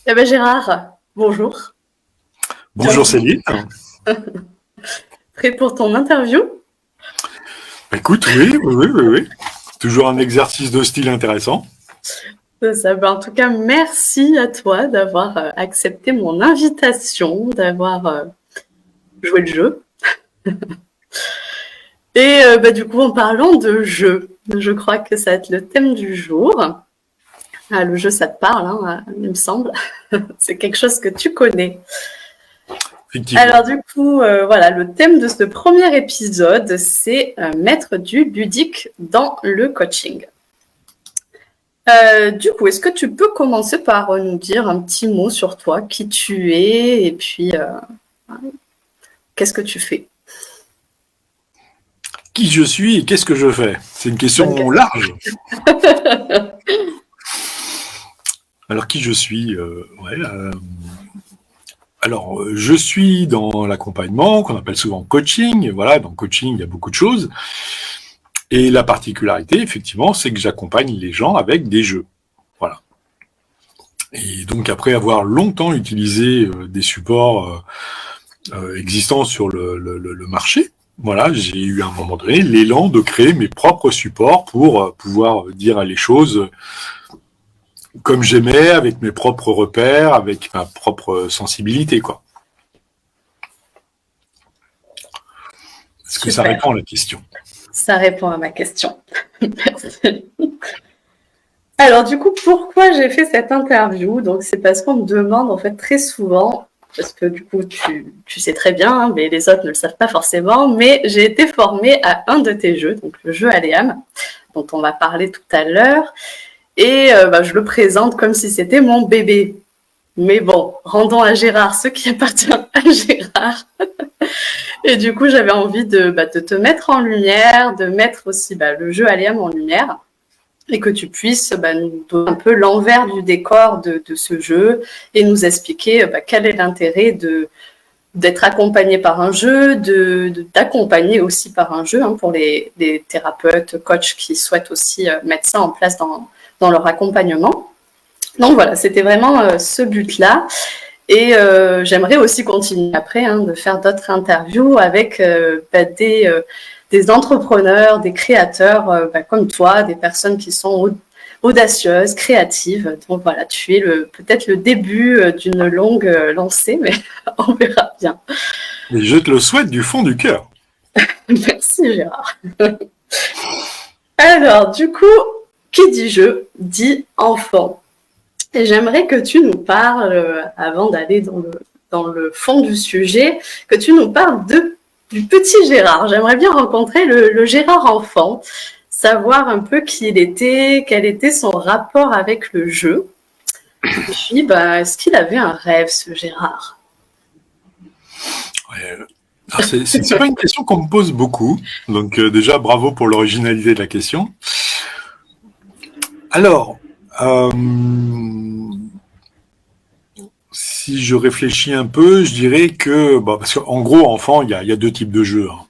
Eh ben Gérard, bonjour. Tu Bonjour Céline. prêt pour ton interview? Écoute, oui. Toujours un exercice de style intéressant. C'est ça. Ben, en tout cas, merci à toi d'avoir accepté mon invitation, d'avoir joué le jeu. Et du coup, en parlant de jeu, je crois que ça va être le thème du jour. Ah, le jeu, ça te parle, hein, il me semble. C'est quelque chose que tu connais. Effectivement. Alors du coup, voilà, le thème de ce premier épisode, c'est mettre du ludique dans le coaching. Du coup, est-ce que tu peux commencer par nous dire un petit mot sur toi, qui tu es, et puis qu'est-ce que tu fais? Qui je suis et qu'est-ce que je fais? C'est une question large. Alors, qui je suis Alors, je suis dans l'accompagnement, qu'on appelle souvent coaching. Voilà, dans coaching, il y a beaucoup de choses. Et la particularité, effectivement, c'est que j'accompagne les gens avec des jeux. Voilà. Et donc, après avoir longtemps utilisé des supports existants sur le marché, voilà, j'ai eu à un moment donné l'élan de créer mes propres supports pour pouvoir dire les choses comme j'aimais, avec mes propres repères, avec ma propre sensibilité, quoi. Est-ce que ça Super. répond à la question? Ça répond à ma question. Merci. Alors du coup, pourquoi j'ai fait cette interview? Donc c'est parce qu'on me demande en fait très souvent, parce que du coup tu sais très bien, hein, mais les autres ne le savent pas forcément, mais j'ai été formée à un de tes jeux, donc le jeu Aléam, dont on va parler tout à l'heure, et je le présente comme si c'était mon bébé. Mais bon, rendons à Gérard ce qui appartient à Gérard. Et du coup, j'avais envie de te mettre en lumière, de mettre aussi le jeu Aléam en lumière, et que tu puisses nous donner un peu l'envers du décor de ce jeu et nous expliquer quel est l'intérêt d'être accompagné par un jeu, d'accompagner aussi par un jeu, hein, pour les thérapeutes, coachs qui souhaitent aussi mettre ça en place dans leur accompagnement. Donc voilà, c'était vraiment ce but-là. Et j'aimerais aussi continuer après, hein, de faire d'autres interviews avec des entrepreneurs, des créateurs comme toi, des personnes qui sont audacieuses, créatives. Donc voilà, tu es peut-être le début d'une longue lancée, mais on verra bien. Et je te le souhaite du fond du cœur. Merci Gérard. Alors du coup, qui dit jeu dit enfant. Et j'aimerais que tu nous parles, avant d'aller dans le fond du sujet, que tu nous parles du petit Gérard. J'aimerais bien rencontrer le Gérard enfant, savoir un peu qui il était, quel était son rapport avec le jeu. Et puis, est-ce qu'il avait un rêve, ce Gérard? Ouais. C'est pas une question qu'on me pose beaucoup. Donc déjà, bravo pour l'originalité de la question. Alors, si je réfléchis un peu, je dirais que, parce qu'en gros, enfant, il y a deux types de jeux, hein.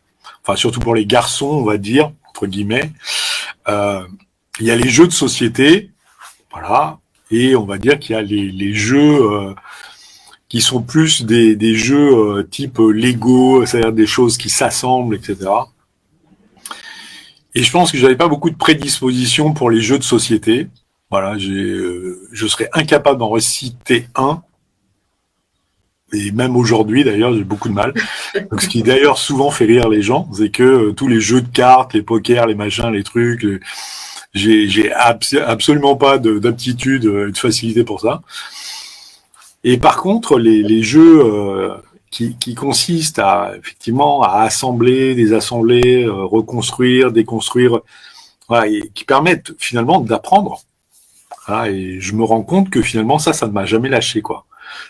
Enfin, surtout pour les garçons, on va dire, entre guillemets. Il y a les jeux de société, voilà, et on va dire qu'il y a les jeux qui sont plus des jeux type Lego, c'est-à-dire des choses qui s'assemblent, etc. Et je pense que j'avais pas beaucoup de prédisposition pour les jeux de société. Voilà, je serais incapable d'en reciter un. Et même aujourd'hui, d'ailleurs, j'ai beaucoup de mal. Donc, ce qui d'ailleurs souvent fait rire les gens, c'est que tous les jeux de cartes, les pokers, les machins, les trucs, j'ai absolument pas d'aptitude et de facilité pour ça. Et par contre, les jeux qui consistent effectivement à assembler, désassembler, reconstruire, déconstruire, voilà, et qui permettent finalement d'apprendre. Voilà, et je me rends compte que finalement ça ne m'a jamais lâché, quoi.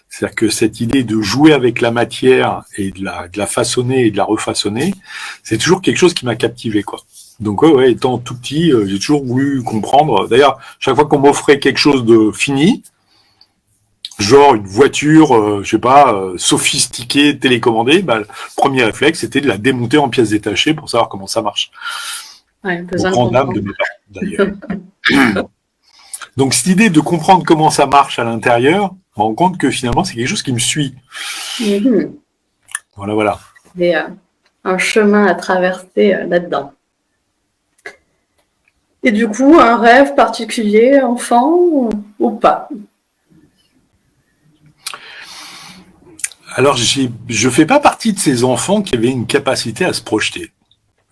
C'est-à-dire que cette idée de jouer avec la matière et de la façonner et de la refaçonner, c'est toujours quelque chose qui m'a captivé, quoi. Donc ouais, étant tout petit, j'ai toujours voulu comprendre. D'ailleurs, chaque fois qu'on m'offrait quelque chose de fini, genre une voiture, je sais pas, sophistiquée, télécommandée, le premier réflexe c'était de la démonter en pièces détachées pour savoir comment ça marche. Ouais, Au besoin de grand dam de comprendre. mes parents, d'ailleurs. Donc cette idée de comprendre comment ça marche à l'intérieur, me rends compte que finalement, c'est quelque chose qui me suit. Mhm. Voilà. Et un chemin à traverser là-dedans. Et du coup, un rêve particulier, enfant ou pas? Alors, je fais pas partie de ces enfants qui avaient une capacité à se projeter.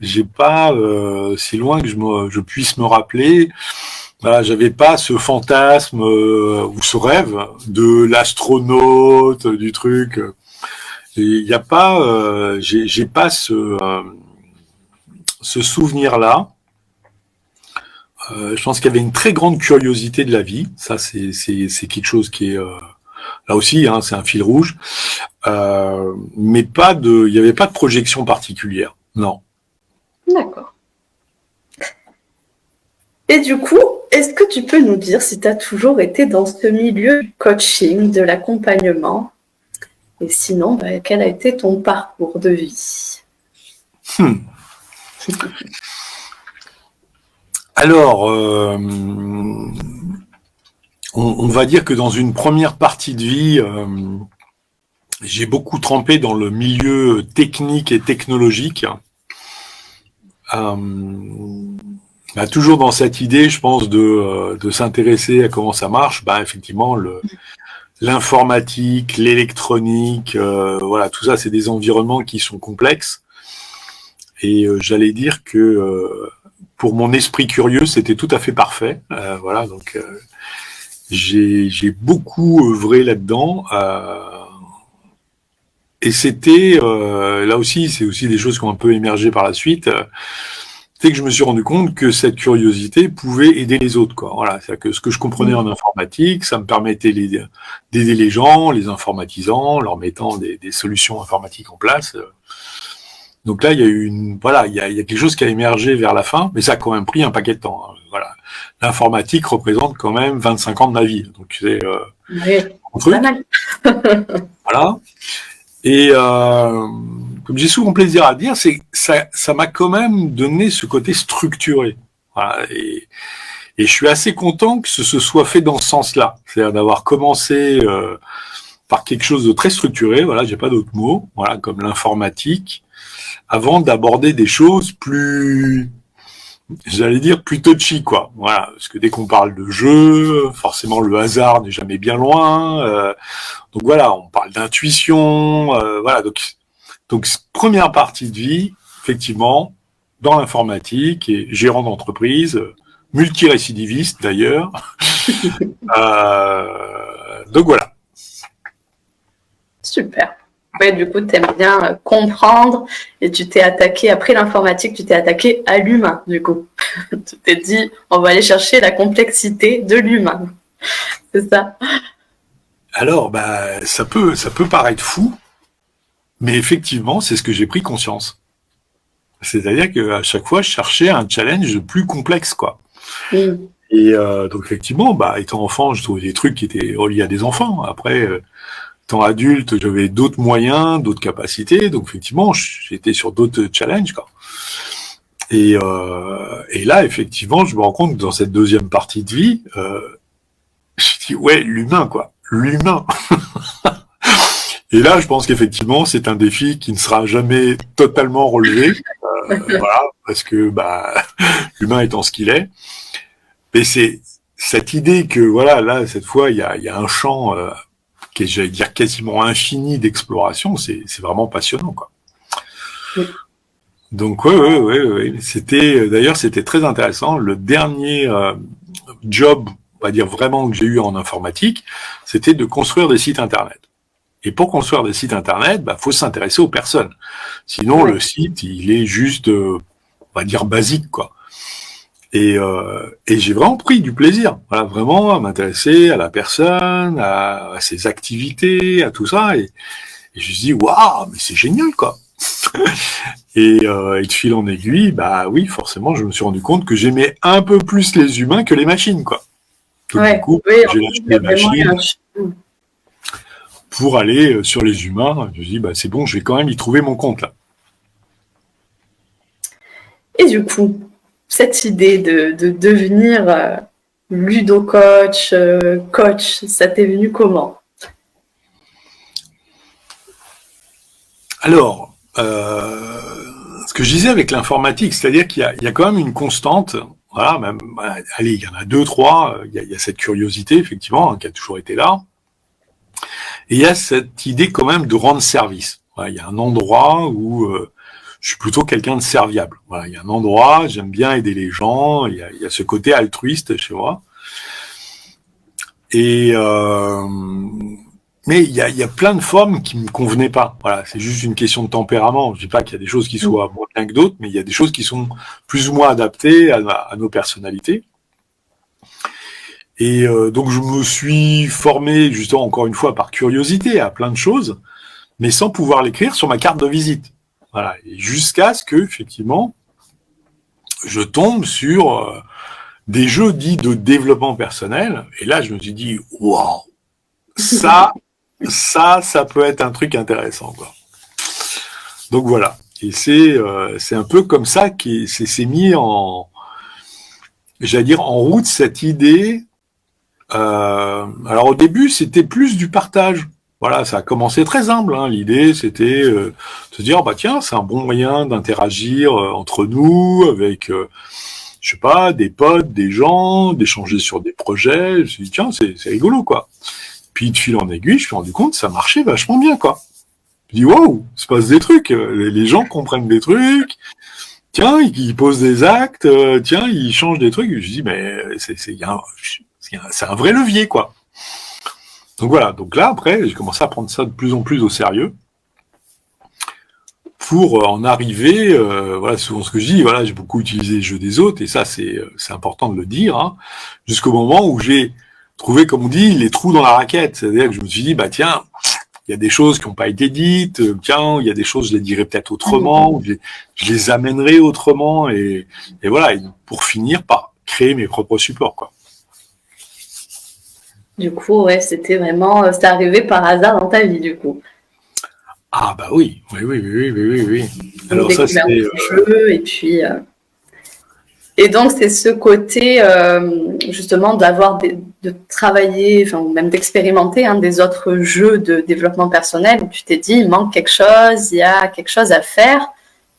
J'ai pas, si loin que je puisse me rappeler, voilà, j'avais pas ce fantasme ou ce rêve de l'astronaute, du truc. Il y a pas, j'ai pas ce souvenir-là. Je pense qu'il y avait une très grande curiosité de la vie. Ça, c'est quelque chose qui est là aussi, hein, c'est un fil rouge. Mais il n'y avait pas de projection particulière. Non. D'accord. Et du coup, est-ce que tu peux nous dire si tu as toujours été dans ce milieu du coaching, de l'accompagnement? Et sinon, quel a été ton parcours de vie? Alors, on va dire que dans une première partie de vie, j'ai beaucoup trempé dans le milieu technique et technologique. Toujours dans cette idée, je pense, de s'intéresser à comment ça marche. Effectivement, l'informatique, l'électronique, voilà, tout ça, c'est des environnements qui sont complexes. Et j'allais dire que pour mon esprit curieux, c'était tout à fait parfait. Voilà, donc j'ai beaucoup œuvré là-dedans. Et c'était, là aussi, c'est aussi des choses qui ont un peu émergé par la suite. C'est que je me suis rendu compte que cette curiosité pouvait aider les autres, quoi. Voilà, c'est-à-dire que ce que je comprenais en informatique, ça me permettait d'aider les gens, les informatisant, leur mettant des solutions informatiques en place. Donc là, il y a eu il y a quelque chose qui a émergé vers la fin, mais ça a quand même pris un paquet de temps. Hein. Voilà, l'informatique représente quand même 25 ans de ma vie, donc c'est un truc. Voilà. Et comme j'ai souvent plaisir à dire, c'est ça m'a quand même donné ce côté structuré. Voilà. Et je suis assez content que ce se soit fait dans ce sens-là, c'est-à-dire d'avoir commencé par quelque chose de très structuré. Voilà, j'ai pas d'autres mots. Voilà, comme l'informatique, avant d'aborder des choses plus, j'allais dire, plus touchy, quoi. Voilà, parce que dès qu'on parle de jeu, forcément le hasard n'est jamais bien loin. Donc voilà, on parle d'intuition. Voilà, donc première partie de vie, effectivement, dans l'informatique et gérant d'entreprise, multirécidiviste d'ailleurs. Donc voilà. Super. Ouais, du coup, tu aimes bien comprendre et tu t'es attaqué, après l'informatique, tu t'es attaqué à l'humain, du coup. Tu t'es dit, on va aller chercher la complexité de l'humain. C'est ça? Alors, ça peut paraître fou, mais effectivement, c'est ce que j'ai pris conscience. C'est-à-dire qu'à chaque fois, je cherchais un challenge plus complexe, quoi. Mm. Et donc effectivement, étant enfant, je trouvais des trucs qui étaient reliés à des enfants. Après, étant adulte, j'avais d'autres moyens, d'autres capacités. Donc effectivement, j'étais sur d'autres challenges, quoi. Et là, effectivement, je me rends compte que dans cette deuxième partie de vie, je dis ouais, l'humain, quoi, l'humain. Et là, je pense qu'effectivement, c'est un défi qui ne sera jamais totalement relevé, voilà, parce que l'humain étant ce qu'il est. Mais c'est cette idée que voilà, là, cette fois, il y a un champ qui est, j'allais dire, quasiment infini d'exploration. C'est vraiment passionnant, quoi. Oui. Donc ouais. C'était très intéressant. Le dernier job, on va dire vraiment que j'ai eu en informatique, c'était de construire des sites internet. Et pour construire des sites internet, faut s'intéresser aux personnes. Sinon, le site, il est juste, on va dire, basique, quoi. Et j'ai vraiment pris du plaisir, voilà, vraiment à m'intéresser à la personne, à ses activités, à tout ça. Et je me suis dit, waouh, mais c'est génial, quoi. Et de fil en aiguille, oui, forcément, je me suis rendu compte que j'aimais un peu plus les humains que les machines, quoi. Donc, du coup, j'ai lâché les machines pour aller sur les humains. Je me suis dit, c'est bon, je vais quand même y trouver mon compte, là. Et du coup, cette idée de devenir ludo-coach, coach, ça t'est venu comment? Alors, ce que je disais avec l'informatique, c'est-à-dire qu'il y a quand même une constante. Voilà, même, allez, il y en a deux, trois. Il y a cette curiosité, effectivement, qui a toujours été là. Et il y a cette idée quand même de rendre service. Voilà, il y a un endroit où je suis plutôt quelqu'un de serviable. Voilà, il y a un endroit, j'aime bien aider les gens. Il y a ce côté altruiste chez moi. Et mais il y a plein de formes qui me convenaient pas. Voilà, c'est juste une question de tempérament. Je dis pas qu'il y a des choses qui soient moins bien que d'autres, mais il y a des choses qui sont plus ou moins adaptées à nos personnalités. Et donc je me suis formé justement encore une fois par curiosité à plein de choses, mais sans pouvoir l'écrire sur ma carte de visite. Voilà, et jusqu'à ce que effectivement je tombe sur des jeux dits de développement personnel. Et là je me suis dit waouh, ça peut être un truc intéressant, quoi. Donc voilà. Et c'est un peu comme ça que c'est mis en, j'allais dire, en route cette idée. Alors au début, c'était plus du partage. Voilà, ça a commencé très humble. Hein. L'idée, c'était de se dire, bah tiens, c'est un bon moyen d'interagir entre nous, avec, je sais pas, des potes, des gens, d'échanger sur des projets. Je me suis dit, tiens, c'est rigolo, quoi. Puis de fil en aiguille, je me suis rendu compte que ça marchait vachement bien, quoi. Je dis, waouh, il se passe des trucs. Les gens comprennent des trucs. Tiens, ils posent des actes. Tiens, ils changent des trucs. Je dis, mais c'est un vrai levier, quoi. Donc voilà. Donc là, après, j'ai commencé à prendre ça de plus en plus au sérieux pour en arriver. Voilà, souvent ce que je dis. Voilà, j'ai beaucoup utilisé les jeux des autres et ça, c'est important de le dire. Hein, jusqu'au moment où j'ai trouvé, comme on dit, les trous dans la raquette. C'est-à-dire que je me suis dit, bah tiens, il y a des choses qui n'ont pas été dites. Tiens, il y a des choses, je les dirais peut-être autrement. Ou je les amènerai autrement. Et voilà. Et pour finir par créer mes propres supports, quoi. Du coup, ouais, c'était vraiment, c'est arrivé par hasard dans ta vie, du coup. Ah bah oui. Alors ça, c'est jeu et puis. Et donc, c'est ce côté, justement, de travailler, enfin, ou même d'expérimenter des autres jeux de développement personnel où tu t'es dit, il manque quelque chose, il y a quelque chose à faire.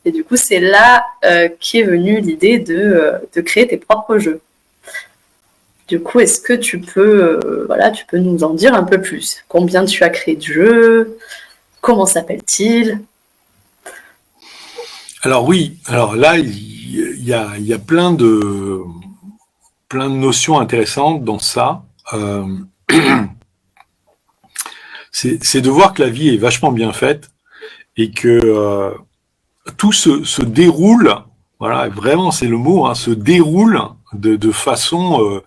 Et du coup, c'est là qu'est venue l'idée de créer tes propres jeux. Du coup, est-ce que tu peux nous en dire un peu plus? Combien tu as créé de jeux? Comment s'appelle-t-il? Alors oui, alors là, il y a plein de notions intéressantes dans ça. C'est de voir que la vie est vachement bien faite et que tout se déroule, voilà, vraiment c'est le mot, hein, se déroule de façon,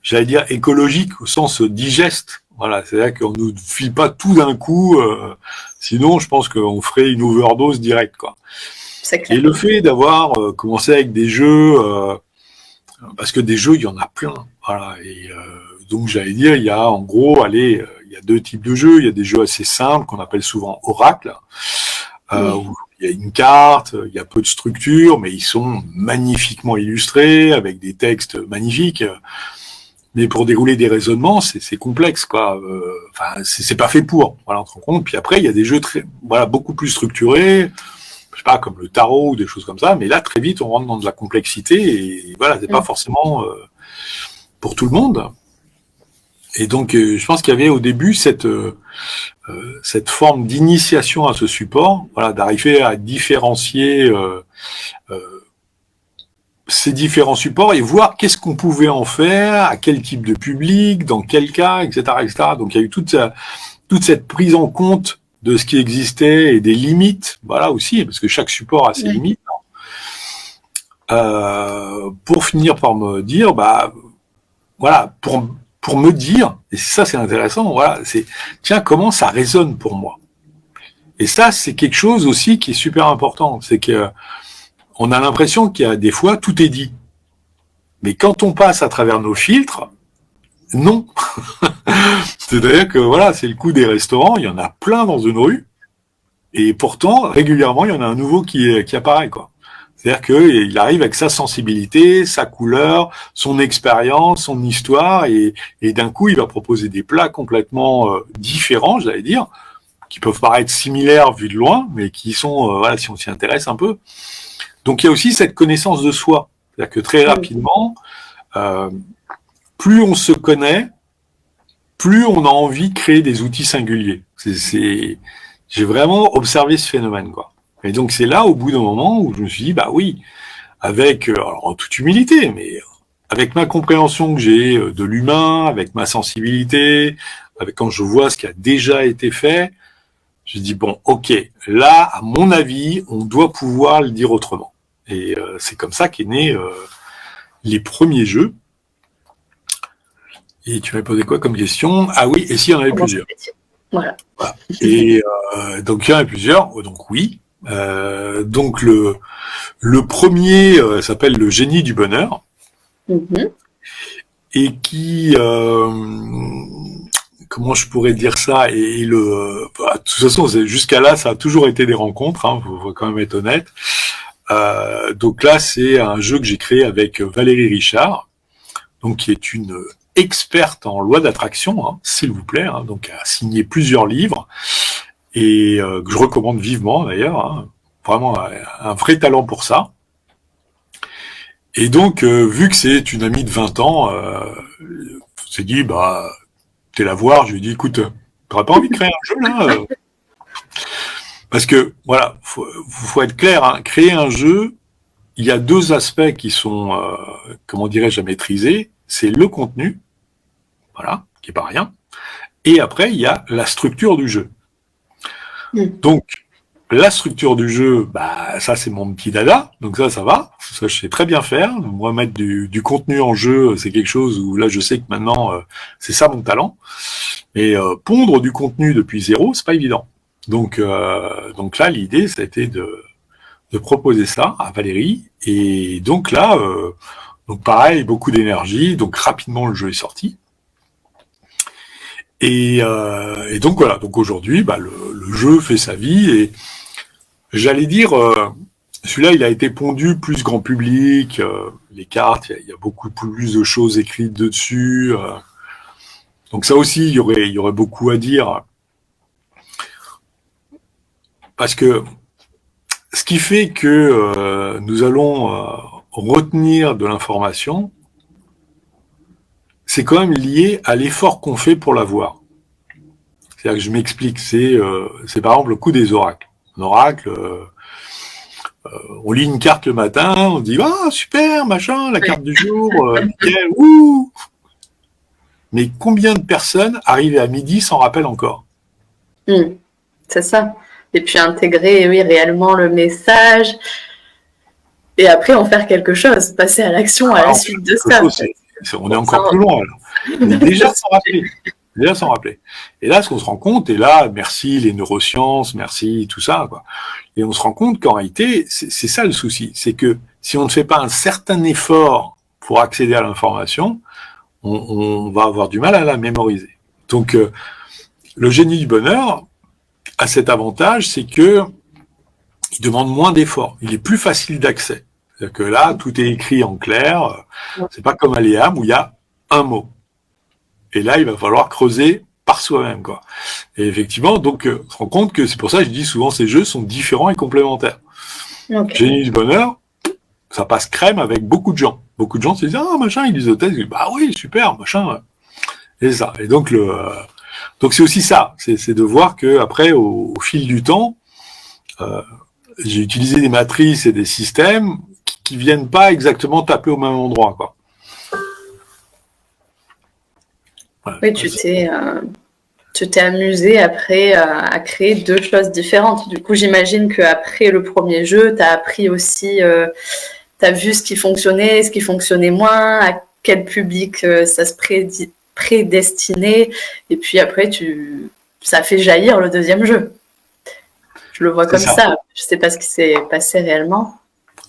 j'allais dire écologique au sens digeste. Voilà, c'est-à-dire qu'on nous file pas tout d'un coup, sinon je pense qu'on ferait une overdose directe, quoi. Et le fait d'avoir commencé avec des jeux, parce que des jeux, il y en a plein, voilà. Et donc j'allais dire, il y a en gros, il y a deux types de jeux. Il y a des jeux assez simples qu'on appelle souvent oracles, où il y a une carte, il y a peu de structure, mais ils sont magnifiquement illustrés avec des textes magnifiques. Mais pour dérouler des raisonnements, c'est complexe, quoi. Enfin, c'est pas fait pour. Voilà, on se rend compte. Puis après, il y a des jeux beaucoup plus structurés. Je sais pas, comme le tarot ou des choses comme ça, mais là, très vite, on rentre dans de la complexité et voilà, c'est pas forcément pour tout le monde. Et donc, je pense qu'il y avait au début cette forme d'initiation à ce support, voilà, d'arriver à différencier ces différents supports et voir qu'est-ce qu'on pouvait en faire, à quel type de public, dans quel cas, etc., etc. Donc, il y a eu toute cette prise en compte de ce qui existait et des limites, voilà aussi, parce que chaque support a ses limites. Pour finir par me dire, bah voilà, pour me dire, et ça c'est intéressant, voilà, c'est tiens comment ça résonne pour moi. Et ça c'est quelque chose aussi qui est super important, c'est que on a l'impression qu'il y a des fois tout est dit, mais quand on passe à travers nos filtres, non. C'est-à-dire que voilà, c'est le coup des restaurants, il y en a plein dans une rue, et pourtant, régulièrement, il y en a un nouveau qui apparaît, quoi. C'est-à-dire qu'il arrive avec sa sensibilité, sa couleur, son expérience, son histoire, et d'un coup, il va proposer des plats complètement différents, j'allais dire, qui peuvent paraître similaires vu de loin, mais qui sont, voilà, si on s'y intéresse un peu. Donc il y a aussi cette connaissance de soi. C'est-à-dire que très rapidement, plus on se connaît, plus on a envie de créer des outils singuliers. J'ai vraiment observé ce phénomène, quoi. Et donc c'est là, au bout d'un moment, où je me suis dit, bah oui, avec, alors, en toute humilité, mais avec ma compréhension que j'ai de l'humain, avec ma sensibilité, avec quand je vois ce qui a déjà été fait, je dis bon, ok, là, à mon avis, on doit pouvoir le dire autrement. Et c'est comme ça qu'est né les premiers jeux. Et tu m'as posé quoi comme question? Ah oui, et s'il y en avait plusieurs? Voilà. Et donc il y en a plusieurs. Donc oui. Donc le premier s'appelle le génie du bonheur et qui comment je pourrais dire ça, et de toute façon jusqu'à là ça a toujours été des rencontres, hein, faut quand même être honnête. Donc là c'est un jeu que j'ai créé avec Valérie Richard, donc qui est une experte en loi d'attraction, hein, s'il vous plaît, hein, donc a signé plusieurs livres et que je recommande vivement d'ailleurs, hein, vraiment un vrai talent pour ça. Et donc vu que c'est une amie de 20 ans, on s'est dit bah t'es la voir, je lui ai dit écoute, t'aurais pas envie de créer un jeu là parce que voilà, faut être clair, hein, créer un jeu, il y a deux aspects qui sont comment dirais-je à maîtriser, c'est le contenu, voilà, qui est pas rien, et après il y a la structure du jeu. Donc la structure du jeu, bah ça c'est mon petit dada, donc ça va, ça je sais très bien faire. Moi mettre du contenu en jeu, c'est quelque chose où là je sais que maintenant c'est ça mon talent. Mais pondre du contenu depuis zéro, c'est pas évident. Donc là l'idée ça a été de proposer ça à Valérie, et donc là donc pareil, beaucoup d'énergie, donc rapidement le jeu est sorti. Et donc voilà, donc aujourd'hui bah, le jeu fait sa vie, et j'allais dire, celui-là, il a été pondu plus grand public, les cartes, il y a beaucoup plus de choses écrites dessus. Donc ça aussi, il y aurait beaucoup à dire. Parce que ce qui fait que nous allons retenir de l'information, c'est quand même lié à l'effort qu'on fait pour l'avoir. C'est-à-dire que je m'explique, c'est par exemple le coup des oracles. Un oracle... on lit une carte le matin, on dit ah super machin, la carte du jour, nickel, ouh. Mais combien de personnes arrivées à midi s'en rappellent encore? C'est ça. Et puis intégrer, oui, réellement le message, et après en faire quelque chose, passer à l'action à la suite de ça. On est encore plus loin. Mais déjà s'en rappeler. Déjà s'en rappeler. Et là, ce qu'on se rend compte, et là, merci les neurosciences, merci tout ça, quoi. Et on se rend compte qu'en réalité, c'est ça le souci. C'est que si on ne fait pas un certain effort pour accéder à l'information, on va avoir du mal à la mémoriser. Donc, le génie du bonheur a cet avantage, c'est que il demande moins d'efforts. Il est plus facile d'accès. C'est-à-dire que là, tout est écrit en clair. C'est pas comme Aléam où il y a un mot. Et là, il va falloir creuser par soi-même, quoi. Et effectivement, donc, on se rend compte que c'est pour ça que je dis souvent ces jeux sont différents et complémentaires. Génie du bonheur, ça passe crème avec beaucoup de gens. Beaucoup de gens se disent ah machin, ils lisent au test, bah oui super machin. Et ça. Et donc donc c'est aussi ça, c'est de voir que après au fil du temps, j'ai utilisé des matrices et des systèmes qui viennent pas exactement taper au même endroit, quoi. Voilà. Oui, tu t'es amusé après à créer deux choses différentes. Du coup, j'imagine qu'après le premier jeu, tu as appris aussi, tu as vu ce qui fonctionnait moins, à quel public ça se prédestinait, et puis après, ça fait jaillir le deuxième jeu. Je le vois comme ça. Je sais pas ce qui s'est passé réellement.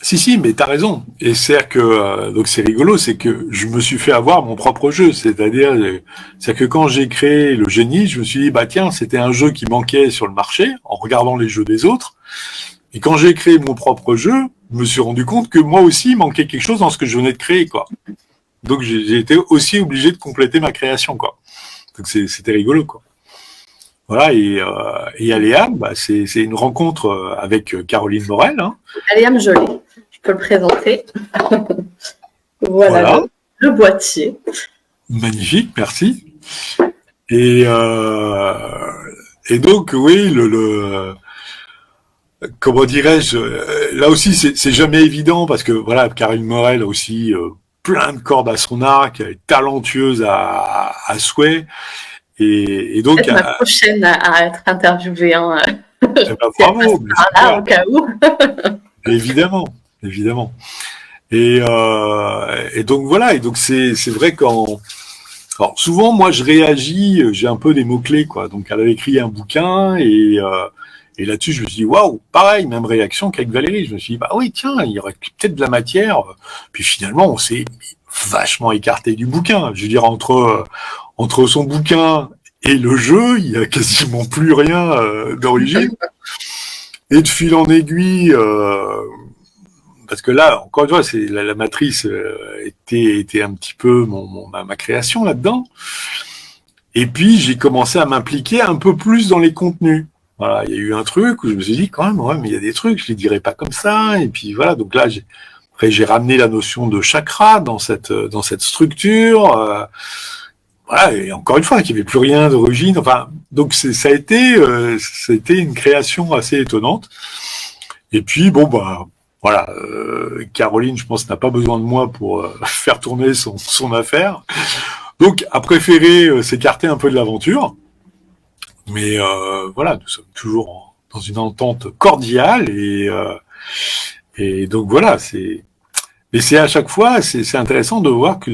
Si, mais t'as raison. Et c'est que donc c'est rigolo, c'est que je me suis fait avoir mon propre jeu. C'est-à-dire que quand j'ai créé le génie, je me suis dit bah tiens, c'était un jeu qui manquait sur le marché en regardant les jeux des autres. Et quand j'ai créé mon propre jeu, je me suis rendu compte que moi aussi il manquait quelque chose dans ce que je venais de créer, quoi. Donc j'ai été aussi obligé de compléter ma création, quoi. Donc c'était rigolo, quoi. Voilà, et Aléam, bah, c'est une rencontre avec Caroline Morel. Hein. Aléam, je l'ai. Je peux le présenter. Voilà, Voilà. le boîtier. Magnifique, merci. Et donc, oui, comment dirais-je, là aussi, c'est jamais évident parce que, voilà, Caroline Morel a aussi plein de cordes à son arc, elle est talentueuse à souhait. Et donc, peut-être ma prochaine à être interviewée. Hein. Eh ben, bravo, mais là, au cas où. évidemment, évidemment. Et donc voilà, et donc c'est vrai alors souvent moi je réagis, j'ai un peu des mots clés quoi. Donc elle avait écrit un bouquin et là-dessus je me suis dit waouh, pareil, même réaction qu'avec Valérie. Je me suis dit bah oui tiens, il y aurait peut-être de la matière. Puis finalement on s'est vachement écarté du bouquin. Je veux dire entre son bouquin et le jeu, il y a quasiment plus rien d'origine. Et de fil en aiguille, parce que là, encore une fois, c'est la matrice était un petit peu ma création là-dedans. Et puis j'ai commencé à m'impliquer un peu plus dans les contenus. Voilà, il y a eu un truc où je me suis dit quand même, ouais, mais il y a des trucs, je les dirais pas comme ça. Et puis voilà, donc là, j'ai ramené la notion de chakra dans cette structure. Voilà, et encore une fois, qu'il n'y avait plus rien d'origine. Enfin, donc ça a été une création assez étonnante. Et puis bon bah voilà, Caroline, je pense, n'a pas besoin de moi pour faire tourner son affaire. Donc a préféré s'écarter un peu de l'aventure. Mais voilà, nous sommes toujours dans une entente cordiale et donc voilà, mais c'est à chaque fois, c'est intéressant de voir que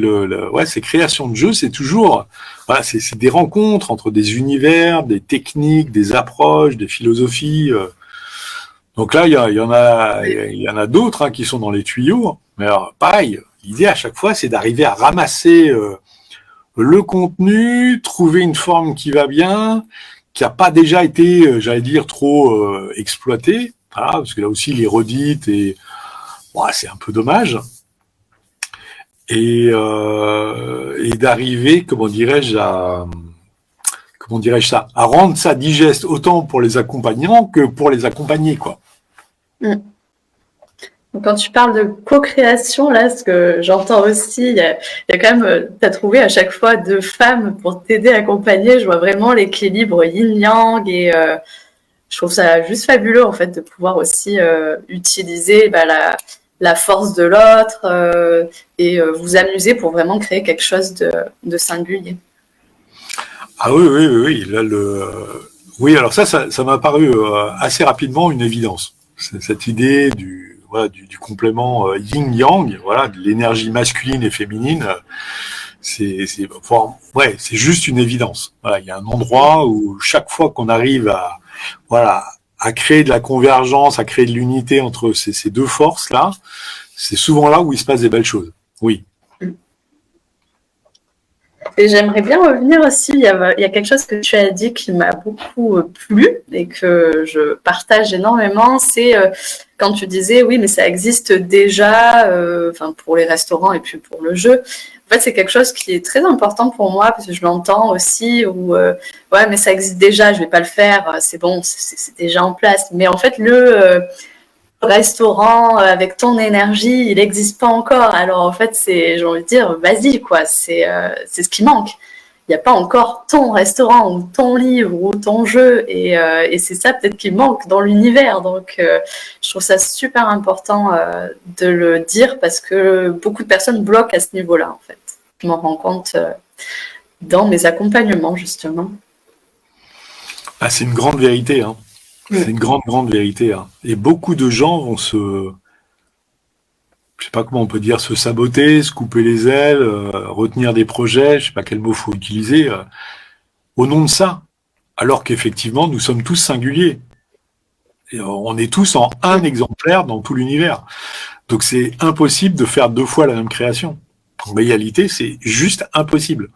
ouais, ces créations de jeux, c'est toujours, voilà, c'est des rencontres entre des univers, des techniques, des approches, des philosophies. Donc là, il y en a d'autres hein, qui sont dans les tuyaux. Mais alors, pareil, l'idée à chaque fois, c'est d'arriver à ramasser le contenu, trouver une forme qui va bien, qui n'a pas déjà été, j'allais dire, trop exploitée. Voilà, parce que là aussi, les redites et ouais, c'est un peu dommage. Et d'arriver, comment dirais-je ça, à rendre ça digeste autant pour les accompagnants que pour les accompagnés, quoi. Mm. Quand tu parles de co-création, là, ce que j'entends aussi, il y a quand même, tu as trouvé à chaque fois deux femmes pour t'aider à accompagner. Je vois vraiment l'équilibre yin-yang et je trouve ça juste fabuleux, en fait, de pouvoir aussi utiliser la force de l'autre et vous amuser pour vraiment créer quelque chose de singulier. Ah oui. Là, oui, alors ça m'a paru assez rapidement une évidence. Cette idée du complément yin-yang, voilà, de l'énergie masculine et féminine, c'est juste une évidence. Voilà, il y a un endroit où chaque fois qu'on arrive à créer de la convergence, à créer de l'unité entre ces deux forces-là, c'est souvent là où il se passe des belles choses. Oui. Et j'aimerais bien revenir aussi, il y a quelque chose que tu as dit qui m'a beaucoup plu et que je partage énormément, c'est quand tu disais oui mais ça existe déjà pour les restaurants et puis pour le jeu. En fait c'est quelque chose qui est très important pour moi parce que je l'entends aussi où ouais mais ça existe déjà, je vais pas le faire, c'est bon, c'est déjà en place. Mais en fait le restaurant avec ton énergie, il n'existe pas encore. Alors en fait, j'ai envie de dire, vas-y quoi, c'est ce qui manque. Il n'y a pas encore ton restaurant ou ton livre ou ton jeu et c'est ça peut-être qui manque dans l'univers. Donc je trouve ça super important de le dire parce que beaucoup de personnes bloquent à ce niveau-là en fait. Je m'en rends compte dans mes accompagnements justement. Ah, c'est une grande vérité, hein. C'est une grande vérité. Hein. Et beaucoup de gens vont je sais pas comment on peut dire, se saboter, se couper les ailes, retenir des projets, je sais pas quel mot faut utiliser, au nom de ça. Alors qu'effectivement, nous sommes tous singuliers. Et on est tous en un exemplaire dans tout l'univers. Donc c'est impossible de faire deux fois la même création. En réalité, c'est juste impossible.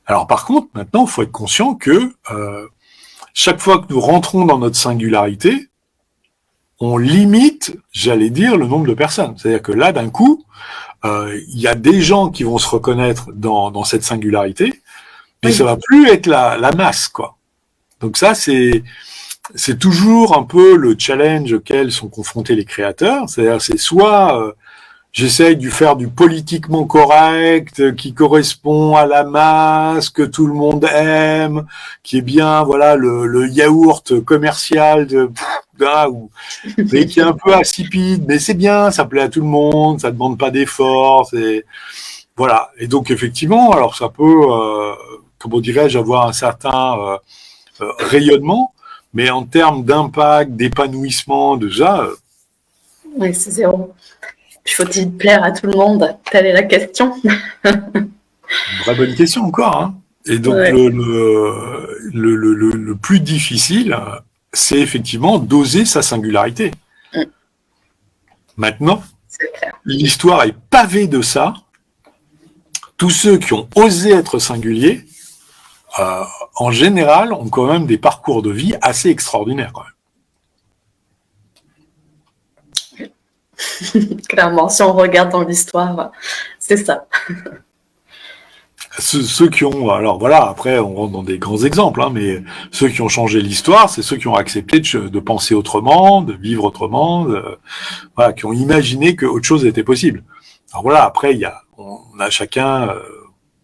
Alors par contre, maintenant, il faut être conscient que chaque fois que nous rentrons dans notre singularité, on limite, j'allais dire, le nombre de personnes. C'est-à-dire que là, d'un coup, il y a des gens qui vont se reconnaître dans cette singularité, mais ça va plus être la masse, quoi. Donc ça, c'est toujours un peu le challenge auquel sont confrontés les créateurs. C'est-à-dire, c'est soit j'essaye de faire du politiquement correct, qui correspond à la masse, que tout le monde aime, qui est bien, voilà, le yaourt commercial mais qui est un peu insipide, mais c'est bien, ça plaît à tout le monde, ça demande pas d'efforts, voilà. Et donc effectivement, alors ça peut, comment dirais-je, avoir un certain rayonnement, mais en termes d'impact, d'épanouissement, de ça. Oui, c'est zéro. Faut-il plaire à tout le monde? Telle est la question. Une vraie bonne question encore. Hein. Et donc Ouais. le plus difficile, c'est effectivement d'oser sa singularité. Maintenant, l'histoire est pavée de ça. Tous ceux qui ont osé être singuliers, en général, ont quand même des parcours de vie assez extraordinaires. Quand même. Clairement, si on regarde dans l'histoire, c'est ça. Ceux qui ont, alors voilà, après on rentre dans des grands exemples, hein, mais ceux qui ont changé l'histoire, c'est ceux qui ont accepté de penser autrement, de vivre autrement, voilà, qui ont imaginé que autre chose était possible. Alors voilà, après on a chacun,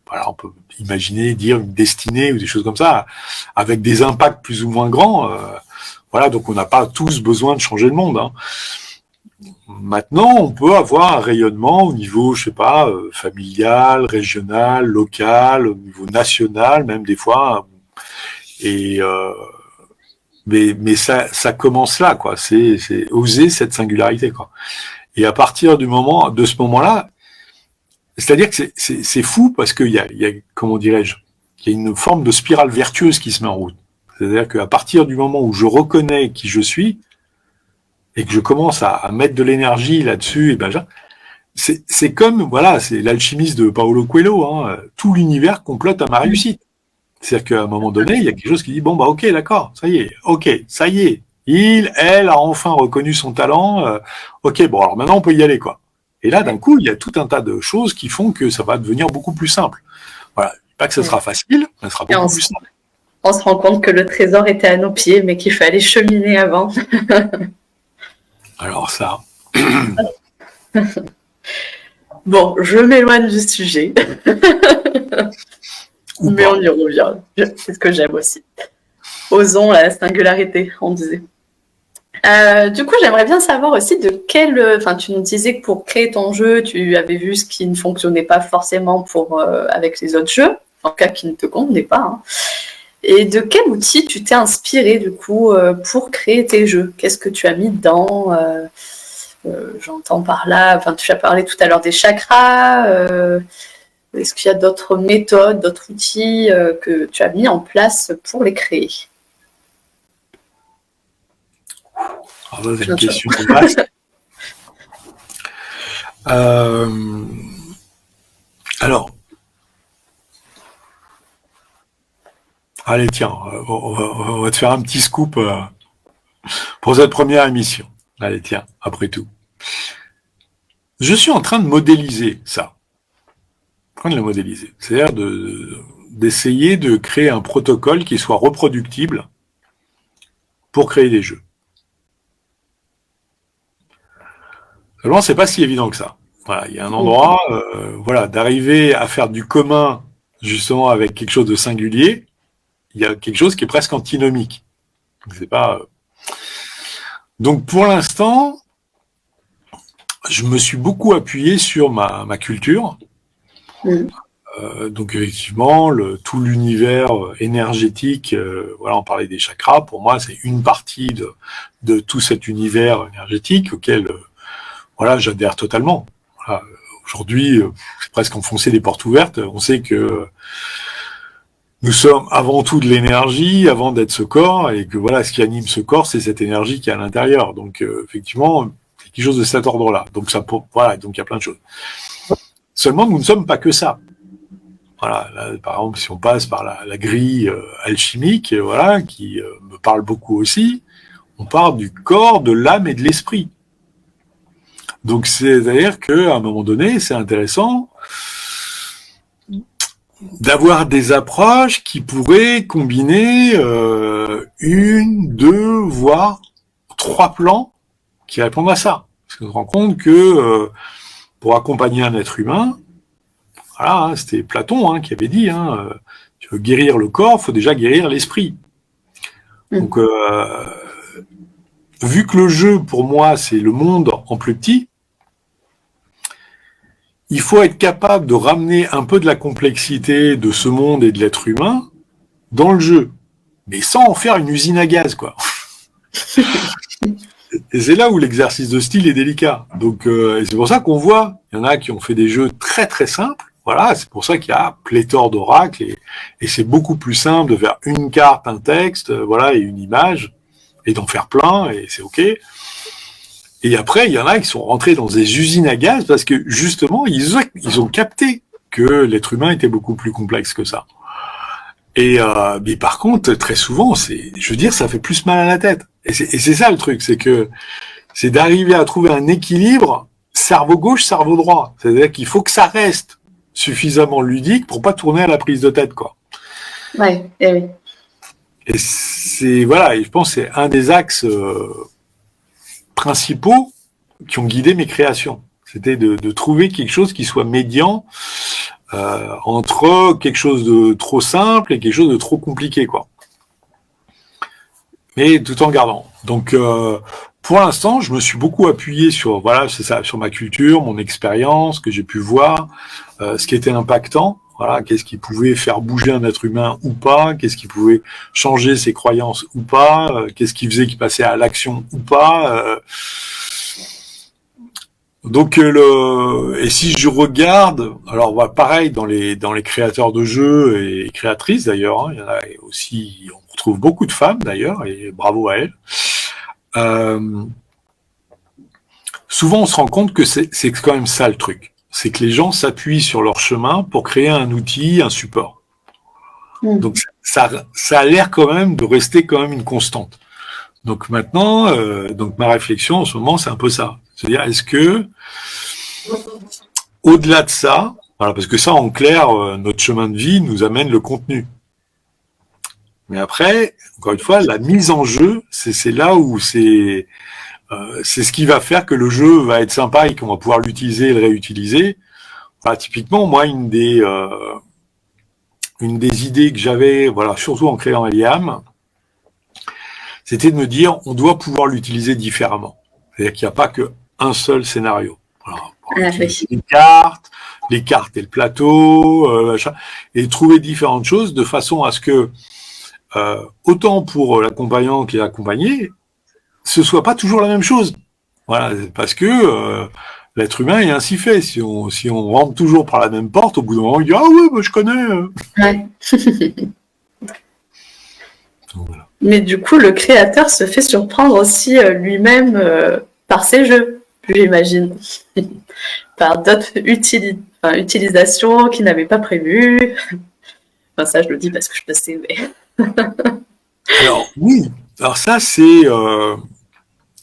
voilà, on peut imaginer, dire une destinée ou des choses comme ça, avec des impacts plus ou moins grands. Voilà, donc on n'a pas tous besoin de changer le monde. Hein. Maintenant, on peut avoir un rayonnement au niveau, je sais pas, familial, régional, local, au niveau national, même des fois. Et mais ça commence là, quoi. C'est oser cette singularité, quoi. Et à partir de ce moment-là, c'est-à-dire que c'est fou parce qu'il y a, comment dirais-je, il y a une forme de spirale vertueuse qui se met en route. C'est-à-dire qu'à partir du moment où je reconnais qui je suis, et que je commence à mettre de l'énergie là-dessus, et ben c'est comme, voilà, c'est l'alchimiste de Paulo Coelho, hein, tout l'univers complote à ma réussite. C'est-à-dire qu'à un moment donné, il y a quelque chose qui dit, bon, bah ok, d'accord, ça y est, elle a enfin reconnu son talent, ok, bon, alors maintenant on peut y aller, quoi. Et là, d'un coup, il y a tout un tas de choses qui font que ça va devenir beaucoup plus simple. Voilà, pas que ce sera facile, mais ce sera beaucoup plus simple. On se rend compte que le trésor était à nos pieds, mais qu'il fallait cheminer avant. Alors ça... Bon, je m'éloigne du sujet. Mais on y revient. C'est ce que j'aime aussi. Osons la singularité, on disait. Du coup, j'aimerais bien savoir aussi enfin, tu nous disais que pour créer ton jeu, tu avais vu ce qui ne fonctionnait pas forcément avec les autres jeux, en tout cas qui ne te convenaient pas. Hein. Et de quel outil tu t'es inspiré, du coup, pour créer tes jeux? Qu'est-ce que tu as mis dedans? J'entends par là, enfin, tu as parlé tout à l'heure des chakras. Est-ce qu'il y a d'autres méthodes, d'autres outils que tu as mis en place pour les créer? Ah, c'est une question vaste. Alors, allez, tiens, on va te faire un petit scoop pour cette première émission. Allez, tiens, après tout. Je suis en train de modéliser ça. En train de le modéliser. C'est-à-dire d'essayer de créer un protocole qui soit reproductible pour créer des jeux. Seulement, c'est pas si évident que ça. Voilà, il y a un endroit, voilà, d'arriver à faire du commun, justement, avec quelque chose de singulier, il y a quelque chose qui est presque antinomique. C'est pas. Donc, pour l'instant, je me suis beaucoup appuyé sur ma culture. Donc, effectivement, tout l'univers énergétique, voilà, on parlait des chakras. Pour moi, c'est une partie de tout cet univers énergétique auquel voilà, j'adhère totalement. Voilà. Aujourd'hui, c'est presque enfoncer des portes ouvertes. On sait que nous sommes avant tout de l'énergie, avant d'être ce corps, et que voilà, ce qui anime ce corps, c'est cette énergie qui est à l'intérieur. Donc, effectivement, c'est quelque chose de cet ordre-là. Donc, voilà, donc il y a plein de choses. Seulement, nous ne sommes pas que ça. Voilà, là, par exemple, si on passe par la grille alchimique, voilà, qui me parle beaucoup aussi, on parle du corps, de l'âme et de l'esprit. Donc, c'est-à-dire qu'à un moment donné, c'est intéressant d'avoir des approches qui pourraient combiner une, deux, voire 3 plans qui répondent à ça. Parce qu'on se rend compte que pour accompagner un être humain, voilà, hein, c'était Platon qui avait dit, tu veux guérir le corps, faut déjà guérir l'esprit. Donc, vu que le jeu, pour moi, c'est le monde en plus petit, il faut être capable de ramener un peu de la complexité de ce monde et de l'être humain dans le jeu, mais sans en faire une usine à gaz, quoi. Et c'est là où l'exercice de style est délicat. Donc, et c'est pour ça qu'on voit, il y en a qui ont fait des jeux très très simples. Voilà, c'est pour ça qu'il y a pléthore d'oracles et c'est beaucoup plus simple de faire une carte, un texte, voilà, et une image, et d'en faire plein, et c'est ok. Et après, il y en a qui sont rentrés dans des usines à gaz parce que justement, ils ont capté que l'être humain était beaucoup plus complexe que ça. Et mais par contre, très souvent, je veux dire, ça fait plus mal à la tête. Et c'est ça le truc, c'est d'arriver à trouver un équilibre cerveau gauche, cerveau droit. C'est-à-dire qu'il faut que ça reste suffisamment ludique pour pas tourner à la prise de tête, quoi. Ouais, et oui. Et et je pense que c'est un des axes principaux qui ont guidé mes créations. C'était de trouver quelque chose qui soit médian entre quelque chose de trop simple et quelque chose de trop compliqué, quoi. Mais tout en gardant. Donc, pour l'instant, je me suis beaucoup appuyé sur, sur ma culture, mon expérience, que j'ai pu voir, ce qui était impactant. Voilà, qu'est-ce qui pouvait faire bouger un être humain ou pas, qu'est-ce qui pouvait changer ses croyances ou pas, qu'est-ce qui faisait qu'il passait à l'action ou pas. Donc et si je regarde, alors pareil dans les créateurs de jeux et créatrices d'ailleurs, il y en a aussi, on retrouve beaucoup de femmes d'ailleurs et bravo à elles. Souvent on se rend compte que c'est quand même ça le truc. C'est que les gens s'appuient sur leur chemin pour créer un outil, un support. Donc ça a l'air quand même de rester quand même une constante. Donc maintenant, donc ma réflexion en ce moment, c'est un peu ça. C'est-à-dire, est-ce que au-delà de ça, voilà, parce que ça en clair, notre chemin de vie nous amène le contenu. Mais après, encore une fois, la mise en jeu, c'est là où c'est ce qui va faire que le jeu va être sympa et qu'on va pouvoir l'utiliser et le réutiliser. Voilà, typiquement, moi, une des idées que j'avais, voilà, surtout en créant Eliam, c'était de me dire, on doit pouvoir l'utiliser différemment. C'est-à-dire qu'il n'y a pas qu'un seul scénario. Voilà, les cartes et le plateau, et trouver différentes choses de façon à ce que, autant pour l'accompagnant qui est accompagné, ce soit pas toujours la même chose. Voilà, parce que l'être humain est ainsi fait. Si on rentre toujours par la même porte, au bout d'un moment, il dit ah ouais, bah, je connais. Ouais. Donc, voilà. Mais du coup, le créateur se fait surprendre aussi lui-même par ses jeux, j'imagine, par d'autres utilisations qu'il n'avait pas prévues. Enfin, ça, je le dis parce que je le sais, mais... Alors, oui. Alors ça, c'est...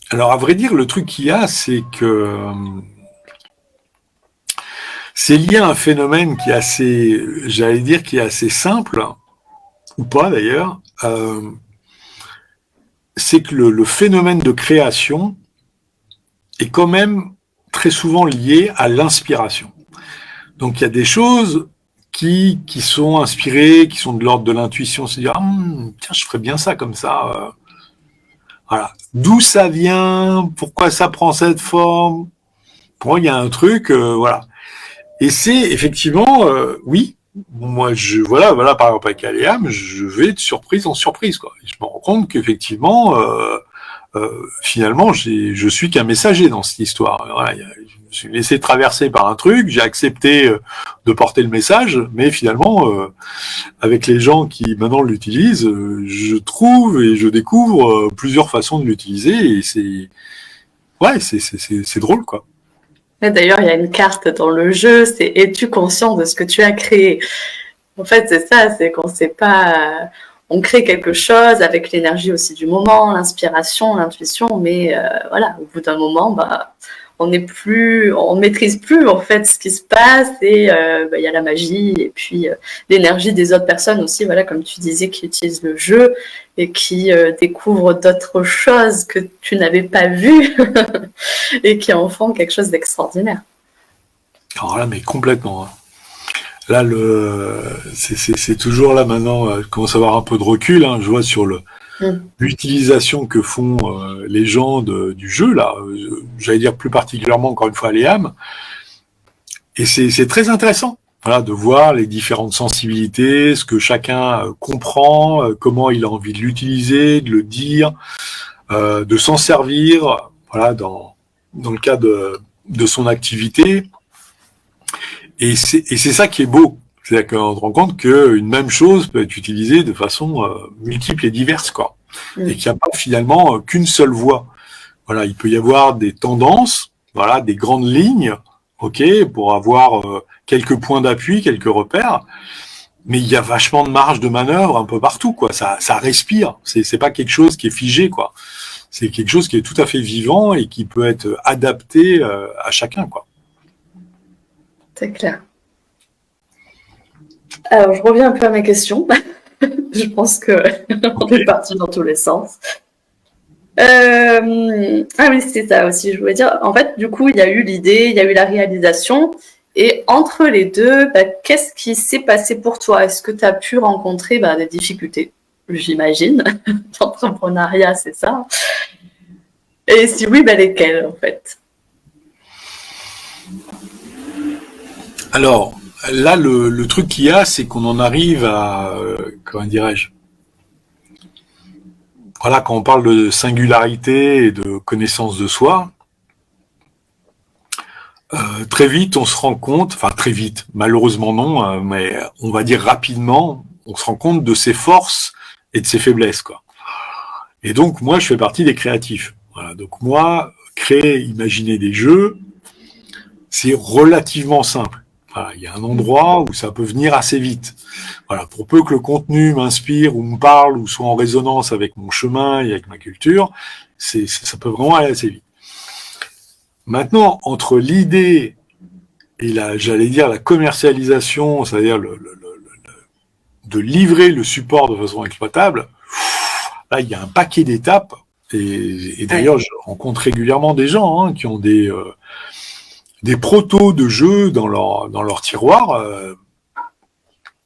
Alors, à vrai dire, le truc qu'il y a, c'est que... c'est lié à un phénomène qui est assez... J'allais dire qui est assez simple, ou pas d'ailleurs. C'est que le phénomène de création est quand même très souvent lié à l'inspiration. Donc, il y a des choses qui sont inspirées, qui sont de l'ordre de l'intuition, se dire tiens, je ferais bien ça comme ça. Voilà. D'où ça vient, pourquoi ça prend cette forme. Pour moi, il y a un truc, voilà. Et c'est effectivement, oui, moi, voilà, par exemple avec Aléam, je vais de surprise en surprise, quoi. Et je me rends compte qu'effectivement, finalement, je suis qu'un messager dans cette histoire. Voilà, je me suis laissé traverser par un truc, j'ai accepté de porter le message, mais finalement, avec les gens qui maintenant l'utilisent, je trouve et je découvre plusieurs façons de l'utiliser, et c'est drôle, quoi. D'ailleurs, il y a une carte dans le jeu, c'est « Es-tu conscient de ce que tu as créé ?» En fait, c'est ça, c'est qu'on ne sait pas... On crée quelque chose avec l'énergie aussi du moment, l'inspiration, l'intuition, mais voilà, au bout d'un moment, on maîtrise plus en fait ce qui se passe et il y a la magie et puis l'énergie des autres personnes aussi, voilà, comme tu disais, qui utilisent le jeu et qui découvrent d'autres choses que tu n'avais pas vues et qui en font quelque chose d'extraordinaire. Alors là, mais complètement. Hein. Là, c'est toujours là maintenant, je commence à avoir un peu de recul, hein, je vois sur l'utilisation que font les gens du jeu, là, j'allais dire plus particulièrement, encore une fois, Léam, et c'est très intéressant, voilà, de voir les différentes sensibilités, ce que chacun comprend, comment il a envie de l'utiliser, de le dire, de s'en servir, voilà, dans le cadre de son activité. Et c'est ça qui est beau. C'est-à-dire qu'on se rend compte qu'une même chose peut être utilisée de façon multiple et diverse, quoi. Et qu'il n'y a pas finalement qu'une seule voie. Voilà, il peut y avoir des tendances, voilà, des grandes lignes, ok, pour avoir quelques points d'appui, quelques repères. Mais il y a vachement de marge de manœuvre un peu partout, quoi. Ça respire. C'est pas quelque chose qui est figé, quoi. C'est quelque chose qui est tout à fait vivant et qui peut être adapté à chacun, quoi. C'est clair. Alors, je reviens un peu à ma question. Je pense qu'on est parti dans tous les sens. Ah oui, c'est ça aussi, je voulais dire. En fait, du coup, il y a eu l'idée, il y a eu la réalisation. Et entre les deux, qu'est-ce qui s'est passé pour toi? Est-ce que tu as pu rencontrer des difficultés? J'imagine. L'entrepreneuriat, c'est ça. Et si oui, lesquelles, en fait? Alors, là, le truc qu'il y a, c'est qu'on en arrive à, comment dirais-je, voilà, quand on parle de singularité et de connaissance de soi, très vite, on se rend compte, enfin très vite, malheureusement non, mais on va dire rapidement, on se rend compte de ses forces et de ses faiblesses, quoi. Et donc, moi, je fais partie des créatifs. Voilà, donc moi, créer, imaginer des jeux, c'est relativement simple. Voilà, il y a un endroit où ça peut venir assez vite. Voilà, pour peu que le contenu m'inspire ou me parle ou soit en résonance avec mon chemin et avec ma culture, ça peut vraiment aller assez vite. Maintenant, entre l'idée et j'allais dire la commercialisation, c'est-à-dire de livrer le support de façon exploitable, là, il y a un paquet d'étapes. Et d'ailleurs, je rencontre régulièrement des gens qui ont des protos de jeux dans leur tiroir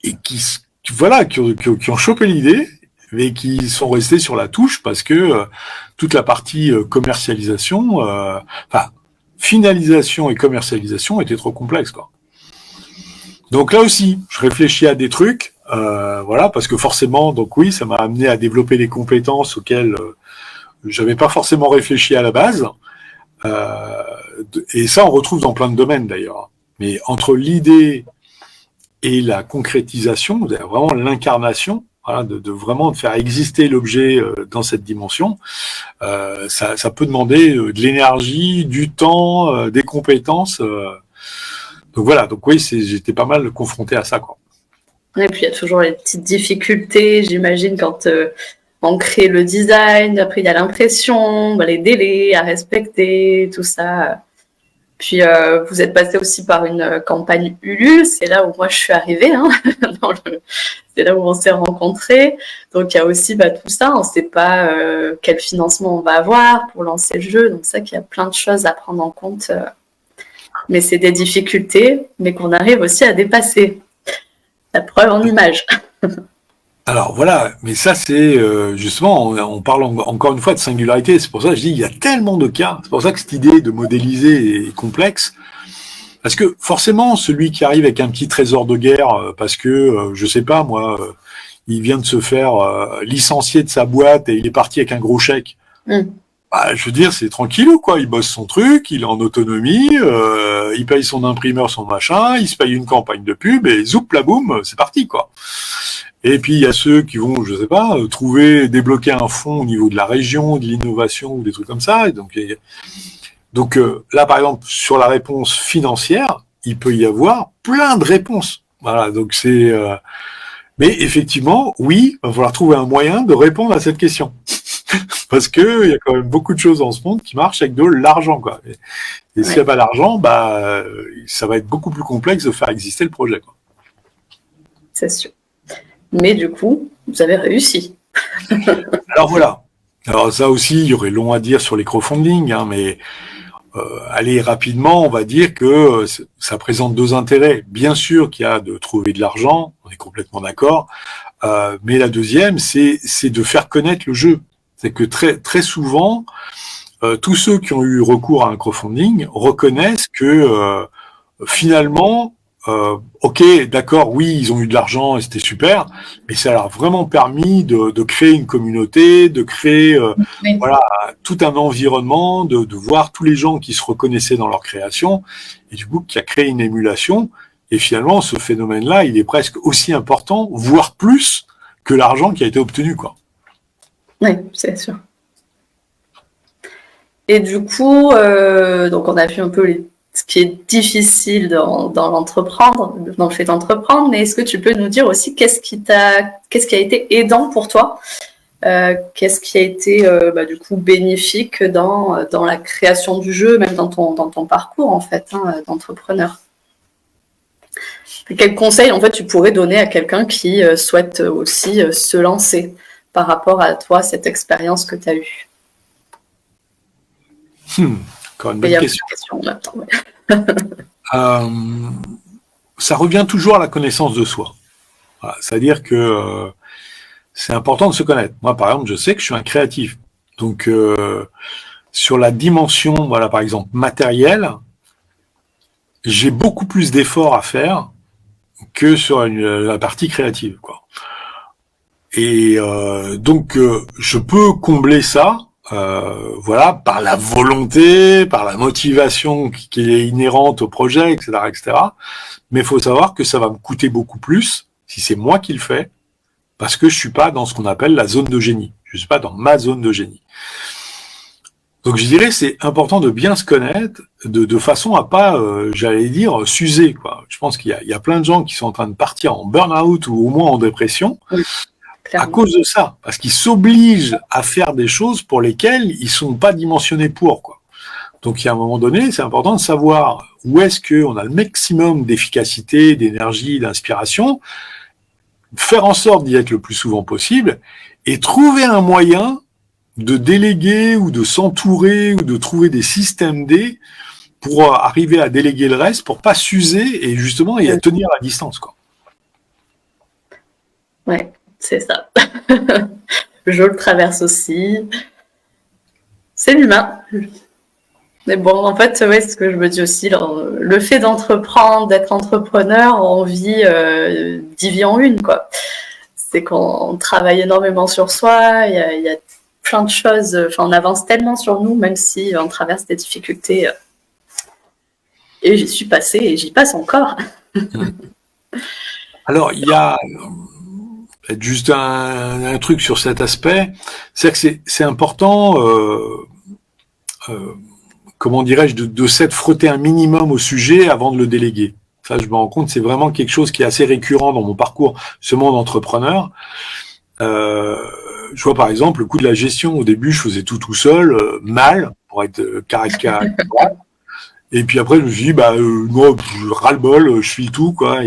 et qui ont chopé l'idée, mais qui sont restés sur la touche parce que toute la partie commercialisation, finalisation et commercialisation était trop complexe, quoi. Donc là aussi, je réfléchis à des trucs, voilà, parce que forcément, donc oui, ça m'a amené à développer des compétences auxquelles j'avais pas forcément réfléchi à la base. Et ça, on retrouve dans plein de domaines d'ailleurs. Mais entre l'idée et la concrétisation, vraiment l'incarnation, voilà, de vraiment de faire exister l'objet dans cette dimension, ça peut demander de l'énergie, du temps, des compétences. Donc voilà, donc oui, j'étais pas mal confronté à ça, quoi. Et puis il y a toujours les petites difficultés, j'imagine, quand on crée le design, après il y a l'impression, les délais à respecter, tout ça. Puis vous êtes passé aussi par une campagne Ulule, c'est là où moi je suis arrivée, c'est là où on s'est rencontrés. Donc il y a aussi tout ça, on ne sait pas quel financement on va avoir pour lancer le jeu, donc ça qu'il y a plein de choses à prendre en compte. Mais c'est des difficultés, mais qu'on arrive aussi à dépasser. La preuve en image. Alors voilà, mais ça c'est justement, on parle encore une fois de singularité, c'est pour ça que je dis il y a tellement de cas, c'est pour ça que cette idée de modéliser est complexe, parce que forcément celui qui arrive avec un petit trésor de guerre, parce que, je sais pas moi, il vient de se faire licencier de sa boîte et il est parti avec un gros chèque, je veux dire c'est tranquillou quoi, il bosse son truc, il est en autonomie, il paye son imprimeur, son machin, il se paye une campagne de pub et zoup la boum, c'est parti quoi. Et puis il y a ceux qui vont, je sais pas, débloquer un fonds au niveau de la région, de l'innovation ou des trucs comme ça. Et donc là, par exemple, sur la réponse financière, il peut y avoir plein de réponses. Voilà, donc c'est. Mais effectivement, oui, il va falloir trouver un moyen de répondre à cette question. parce que il y a quand même beaucoup de choses dans ce monde qui marchent avec de l'argent, quoi. Et s'il n'y a pas d'argent, ça va être beaucoup plus complexe de faire exister le projet, quoi. C'est sûr. Mais du coup, vous avez réussi. Alors voilà. Alors ça aussi, il y aurait long à dire sur les crowdfunding, hein, mais aller rapidement, on va dire que ça présente deux intérêts. Bien sûr qu'il y a de trouver de l'argent, on est complètement d'accord, mais la deuxième, c'est de faire connaître le jeu. C'est que très souvent, tous ceux qui ont eu recours à un crowdfunding reconnaissent que finalement, ok, d'accord, oui, ils ont eu de l'argent et c'était super, mais ça leur a vraiment permis de créer une communauté, de créer voilà, tout un environnement, de voir tous les gens qui se reconnaissaient dans leur création, et du coup, qui a créé une émulation. Et finalement, ce phénomène-là, il est presque aussi important, voire plus, que l'argent qui a été obtenu, quoi. Oui, c'est sûr. Et du coup, donc on a vu un peu ce qui est difficile dans l'entreprendre, dans le fait d'entreprendre, mais est-ce que tu peux nous dire aussi qu'est-ce qui a été aidant pour toi, qu'est-ce qui a été du coup bénéfique dans la création du jeu, même dans ton parcours en fait, hein, d'entrepreneur. Quel conseil en fait tu pourrais donner à quelqu'un qui souhaite aussi se lancer par rapport à toi, cette expérience que tu as eue? Encore une bonne question. Ça revient toujours à la connaissance de soi. Voilà, c'est-à-dire que c'est important de se connaître. Moi, par exemple, je sais que je suis un créatif. Donc, sur la dimension, voilà, par exemple, matérielle, j'ai beaucoup plus d'efforts à faire que sur la partie créative, quoi. Et donc, je peux combler ça, voilà, par la volonté, par la motivation qui est inhérente au projet, etc., etc. Mais il faut savoir que ça va me coûter beaucoup plus si c'est moi qui le fais, parce que je suis pas dans ce qu'on appelle la zone de génie. Je suis pas dans ma zone de génie. Donc je dirais c'est important de bien se connaître, de façon à pas, j'allais dire, s'user, quoi. Je pense qu'il y a plein de gens qui sont en train de partir en burn-out ou au moins en dépression, oui, à cause de ça, parce qu'ils s'obligent à faire des choses pour lesquelles ils sont pas dimensionnés pour, quoi. Donc, il y a un moment donné, c'est important de savoir où est-ce qu'on a le maximum d'efficacité, d'énergie, d'inspiration, faire en sorte d'y être le plus souvent possible, et trouver un moyen de déléguer ou de s'entourer ou de trouver des systèmes D pour arriver à déléguer le reste, pour pas s'user et justement et à tenir la distance, quoi. Ouais, c'est ça. Je le traverse aussi. C'est l'humain. Mais bon, en fait, ouais, c'est ce que je me dis aussi. Le fait d'entreprendre, d'être entrepreneur, on vit 10 vies en une, quoi. C'est qu'on travaille énormément sur soi, il y a plein de choses. Enfin, on avance tellement sur nous, même si on traverse des difficultés. Et j'y suis passée et j'y passe encore. Alors, il y a juste un truc sur cet aspect, c'est que c'est important, comment dirais-je, de s'être frotté un minimum au sujet avant de le déléguer. Ça, je me rends compte, c'est vraiment quelque chose qui est assez récurrent dans mon parcours, ce monde entrepreneur. Je vois par exemple le coup de la gestion. Au début, je faisais tout seul, mal, pour être caractériel. Et puis après, je me suis dit, moi, ras-le-bol, je file tout, quoi.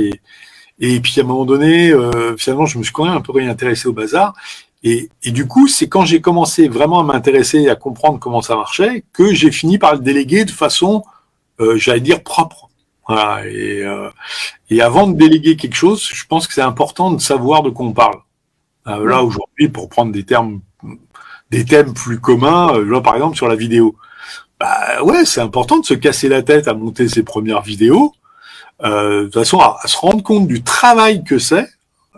Et puis à un moment donné, finalement, je me suis quand même un peu réintéressé au bazar. Et du coup, c'est quand j'ai commencé vraiment à m'intéresser, à comprendre comment ça marchait, que j'ai fini par le déléguer de façon, j'allais dire, propre. Voilà. Et avant de déléguer quelque chose, je pense que c'est important de savoir de quoi on parle. Là, aujourd'hui, pour prendre des thèmes plus communs, là, par exemple, sur la vidéo. Ouais, c'est important de se casser la tête à monter ses premières vidéos, de façon à se rendre compte du travail que c'est,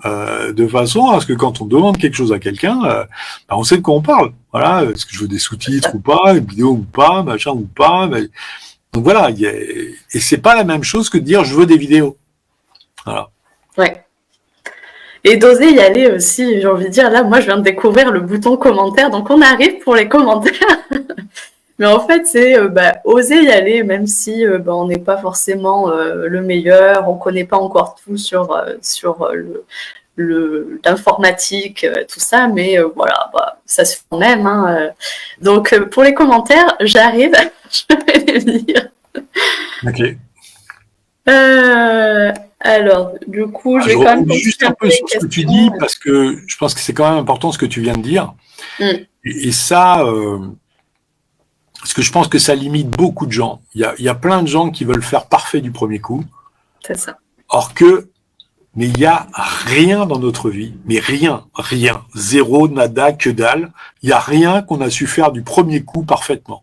de façon à ce que quand on demande quelque chose à quelqu'un, on sait de quoi on parle. Voilà, est-ce que je veux des sous-titres ou pas, une vidéo ou pas, machin ou pas. Donc voilà, et c'est pas la même chose que de dire je veux des vidéos. Voilà. Ouais. Et d'oser y aller aussi, j'ai envie de dire, là, moi, je viens de découvrir le bouton commentaire, donc on arrive pour les commentaires. Mais en fait, c'est oser y aller, même si on n'est pas forcément le meilleur, on ne connaît pas encore tout sur l'informatique, tout ça, mais voilà, bah, ça se fait quand même. Hein. Donc, pour les commentaires, j'arrive, je vais les lire. Ok. Alors, du coup, je vais Je quand même rebondis juste un peu sur ce que tu dis, parce que je pense que c'est quand même important ce que tu viens de dire. Et ça, parce que je pense que ça limite beaucoup de gens. Il y a plein de gens qui veulent faire parfait du premier coup. C'est ça. Mais il y a rien dans notre vie, mais rien, zéro, nada, que dalle. Il y a rien qu'on a su faire du premier coup parfaitement.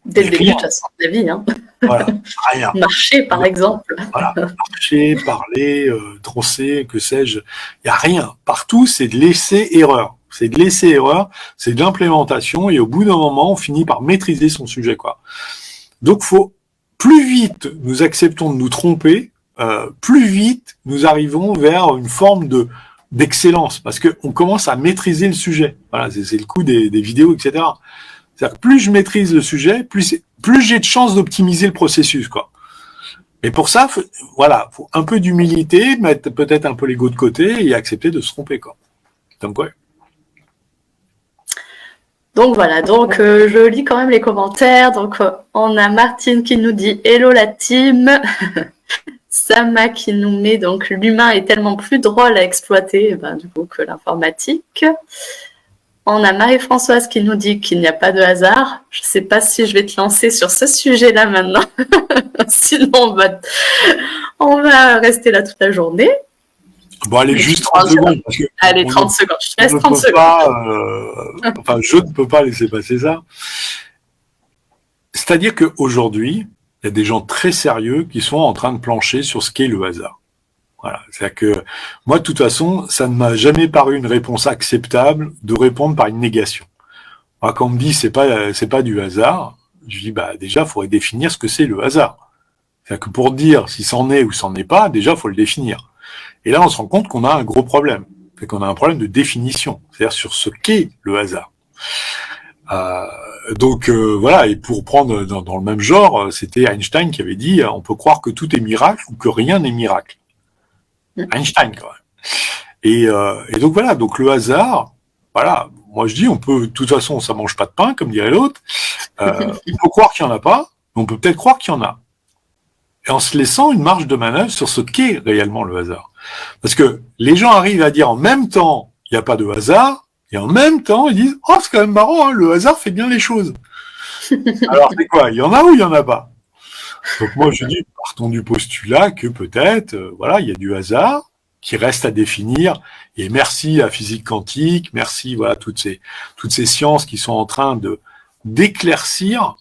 Dès le début, de toute façon, de la vie. Hein. Voilà, rien. Marcher, par exemple. Voilà, marcher, parler, troncer, que sais-je. Il y a rien. Partout, c'est de l'essai-erreur. C'est de l'essai-erreur, c'est de l'implémentation, et au bout d'un moment, on finit par maîtriser son sujet, quoi. Donc, plus vite nous acceptons de nous tromper, plus vite nous arrivons vers une forme d'excellence, parce qu'on commence à maîtriser le sujet. Voilà, c'est le coup des vidéos, etc. C'est-à-dire que plus je maîtrise le sujet, plus j'ai de chances d'optimiser le processus, quoi. Et pour ça, faut un peu d'humilité, mettre peut-être un peu l'ego de côté et accepter de se tromper, quoi. Donc, ouais. Donc voilà, je lis quand même les commentaires. Donc on a Martine qui nous dit « Hello la team !» Sama qui nous met donc « L'humain est tellement plus drôle à exploiter du coup, que l'informatique ». On a Marie-Françoise qui nous dit qu'il n'y a pas de hasard. Je ne sais pas si je vais te lancer sur ce sujet-là maintenant. Sinon, on va rester là toute la journée. Bon, allez, juste 30 secondes. Parce que allez, 30 secondes. Je te laisse 30 secondes. Je ne peux pas laisser passer ça. C'est-à-dire qu'aujourd'hui, il y a des gens très sérieux qui sont en train de plancher sur ce qu'est le hasard. Voilà. C'est-à-dire que moi, de toute façon, ça ne m'a jamais paru une réponse acceptable de répondre par une négation. Alors, quand on me dit c'est pas du hasard, je dis déjà, il faudrait définir ce que c'est le hasard. C'est-à-dire que pour dire si c'en est ou c'en est pas, déjà, il faut le définir. Et là, on se rend compte qu'on a un gros problème. C'est qu'on a un problème de définition, c'est-à-dire sur ce qu'est le hasard. Voilà, et pour prendre dans le même genre, c'était Einstein qui avait dit on peut croire que tout est miracle ou que rien n'est miracle. Einstein, quand même. Et donc voilà, donc le hasard, voilà, moi je dis on peut, de toute façon, ça mange pas de pain, comme dirait l'autre. On peut croire qu'il y en a pas, mais on peut peut-être croire qu'il y en a. Et en se laissant une marge de manœuvre sur ce qu'est réellement le hasard. Parce que les gens arrivent à dire en même temps, il n'y a pas de hasard, et en même temps, ils disent, oh, c'est quand même marrant, hein, le hasard fait bien les choses. Alors, c'est quoi? Il y en a ou il n'y en a pas? Donc, moi, je dis, partons du postulat que peut-être, il y a du hasard qui reste à définir. Et merci à physique quantique, merci, toutes ces sciences qui sont en train d'éclaircir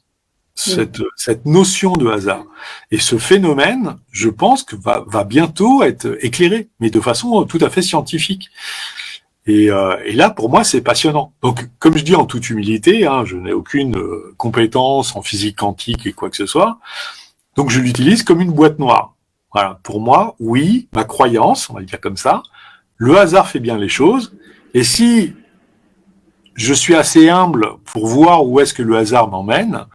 cette notion de hasard. Et ce phénomène, je pense que va bientôt être éclairé, mais de façon tout à fait scientifique. Et là, pour moi, c'est passionnant. Donc, comme je dis en toute humilité, je n'ai aucune compétence en physique quantique et quoi que ce soit. Donc, je l'utilise comme une boîte noire. Voilà. Pour moi, oui, ma croyance, on va le dire comme ça, le hasard fait bien les choses. Et si je suis assez humble pour voir où est-ce que le hasard m'emmène,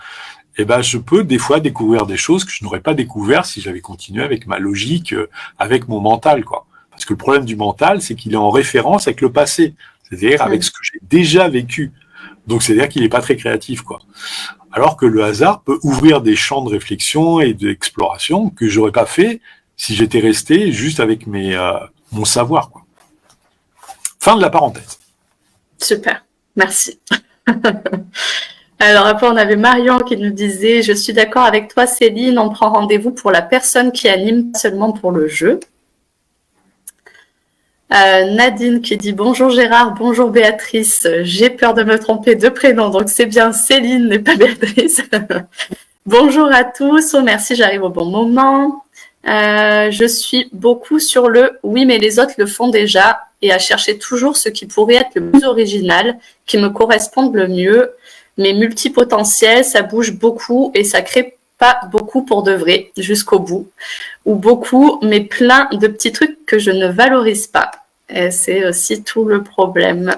je peux des fois découvrir des choses que je n'aurais pas découvert si j'avais continué avec ma logique, avec mon mental, quoi. Parce que le problème du mental, c'est qu'il est en référence avec le passé, c'est-à-dire avec ce que j'ai déjà vécu. Donc, c'est-à-dire qu'il n'est pas très créatif, quoi. Alors que le hasard peut ouvrir des champs de réflexion et d'exploration que j'aurais pas fait si j'étais resté juste avec mon savoir, quoi. Fin de la parenthèse. Super, merci. Alors après, on avait Marion qui nous disait « Je suis d'accord avec toi, Céline, on prend rendez-vous pour la personne qui anime, pas seulement pour le jeu. » Nadine qui dit « Bonjour Gérard, bonjour Béatrice, j'ai peur de me tromper de prénom, donc c'est bien Céline et pas Béatrice. » Bonjour à tous, oh merci, j'arrive au bon moment. Je suis beaucoup sur le « Oui, mais les autres le font déjà » et à chercher toujours ce qui pourrait être le plus original, qui me corresponde le mieux. Mais multipotentiel, ça bouge beaucoup et ça crée pas beaucoup pour de vrai jusqu'au bout. Ou beaucoup, mais plein de petits trucs que je ne valorise pas. Et c'est aussi tout le problème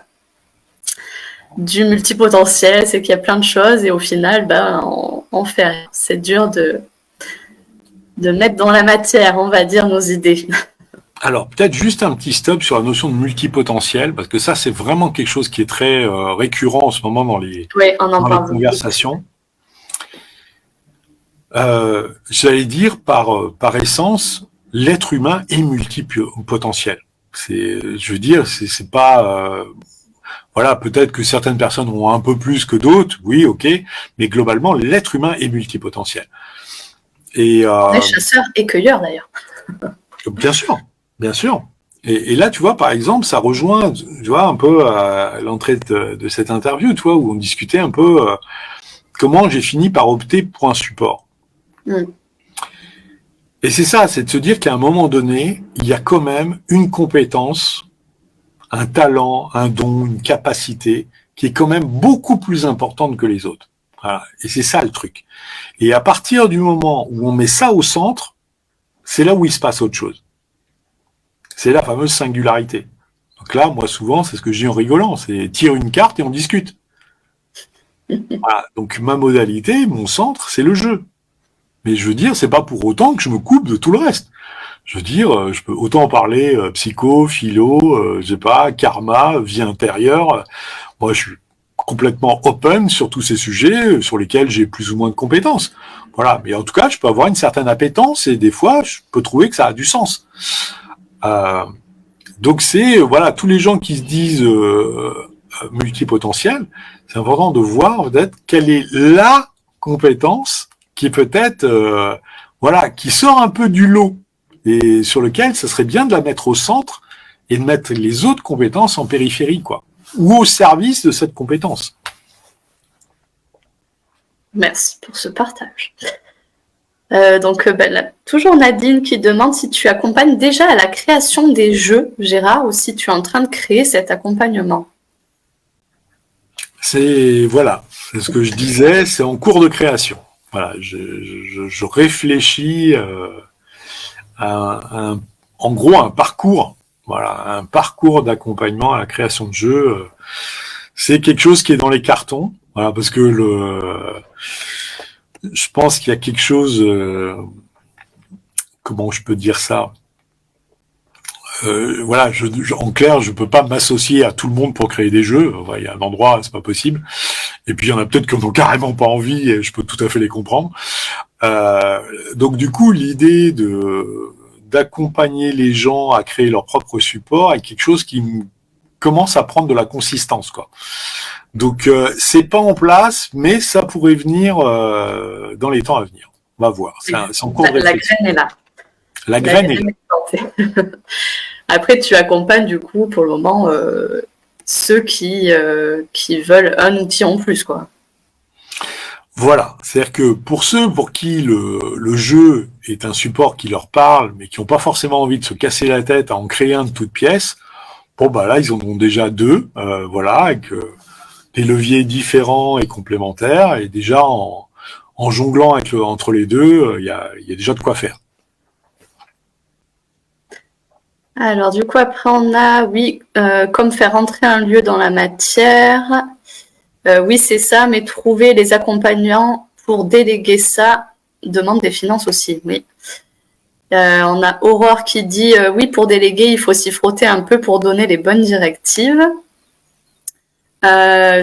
du multipotentiel, c'est qu'il y a plein de choses et au final, on fait rien. C'est dur de mettre dans la matière, on va dire, nos idées. Alors, peut-être juste un petit stop sur la notion de multipotentiel, parce que ça, c'est vraiment quelque chose qui est très récurrent en ce moment Oui, on en dans les parle beaucoup. conversations. J'allais dire, par essence, l'être humain est multipotentiel. Je veux dire, c'est pas... voilà, peut-être que certaines personnes ont un peu plus que d'autres, oui, ok, mais globalement, l'être humain est multipotentiel. Et On est chasseurs et cueilleurs d'ailleurs. bien sûr, bien sûr. Et là, tu vois, par exemple, ça rejoint, tu vois, un peu à l'entrée de cette interview, tu vois, où on discutait un peu comment j'ai fini par opter pour un support. Mm. Et c'est ça, c'est de se dire qu'à un moment donné, il y a quand même une compétence, un talent, un don, une capacité qui est quand même beaucoup plus importante que les autres. Voilà. Et c'est ça le truc. Et à partir du moment où on met ça au centre, c'est là où il se passe autre chose. C'est la fameuse singularité. Donc là, moi, souvent, c'est ce que je dis en rigolant, c'est tire une carte et on discute. Voilà. Donc ma modalité, mon centre, c'est le jeu. Mais je veux dire, c'est pas pour autant que je me coupe de tout le reste. Je veux dire, je peux autant parler psycho, philo, je sais pas, karma, vie intérieure. Moi, je suis complètement open sur tous ces sujets sur lesquels j'ai plus ou moins de compétences. Voilà. Mais en tout cas, je peux avoir une certaine appétence et des fois, je peux trouver que ça a du sens. Euh, donc c'est voilà, tous les gens qui se disent multipotentiels, c'est important de voir peut-être quelle est la compétence qui peut-être voilà, qui sort un peu du lot et sur lequel ça serait bien de la mettre au centre et de mettre les autres compétences en périphérie, quoi, ou au service de cette compétence. Merci pour ce partage. Donc, toujours Nadine qui demande si tu accompagnes déjà à la création des jeux, Gérard, ou si tu es en train de créer cet accompagnement. C'est voilà, c'est ce que je disais, c'est en cours de création. Voilà, je réfléchis en gros un parcours, voilà, un parcours d'accompagnement à la création de jeux. C'est quelque chose qui est dans les cartons, voilà, parce que je pense qu'il y a quelque chose, comment je peux dire ça. Voilà, en clair, je peux pas m'associer à tout le monde pour créer des jeux. Enfin, il y a un endroit, c'est pas possible. Et puis il y en a peut-être qui n'ont carrément pas envie, et je peux tout à fait les comprendre. Donc du coup, l'idée d'accompagner les gens à créer leur propre support est quelque chose qui commence à prendre de la consistance, quoi. Donc c'est pas en place, mais ça pourrait venir dans les temps à venir. On va voir. C'est en cours de réflexion. La graine est là. La graine est là. Après, tu accompagnes du coup pour le moment ceux qui veulent un outil en plus, quoi. Voilà, c'est-à-dire que pour ceux pour qui le jeu est un support qui leur parle, mais qui n'ont pas forcément envie de se casser la tête à en créer un de toutes pièces, bon bah là ils en ont déjà deux, voilà, avec des leviers différents et complémentaires, et déjà en jonglant entre les deux, il y a déjà de quoi faire. Alors du coup après on a, oui, comme faire entrer un lieu dans la matière. Oui c'est ça, mais trouver les accompagnants pour déléguer ça demande des finances aussi, oui. On a Aurore qui dit oui, pour déléguer, il faut s'y frotter un peu pour donner les bonnes directives.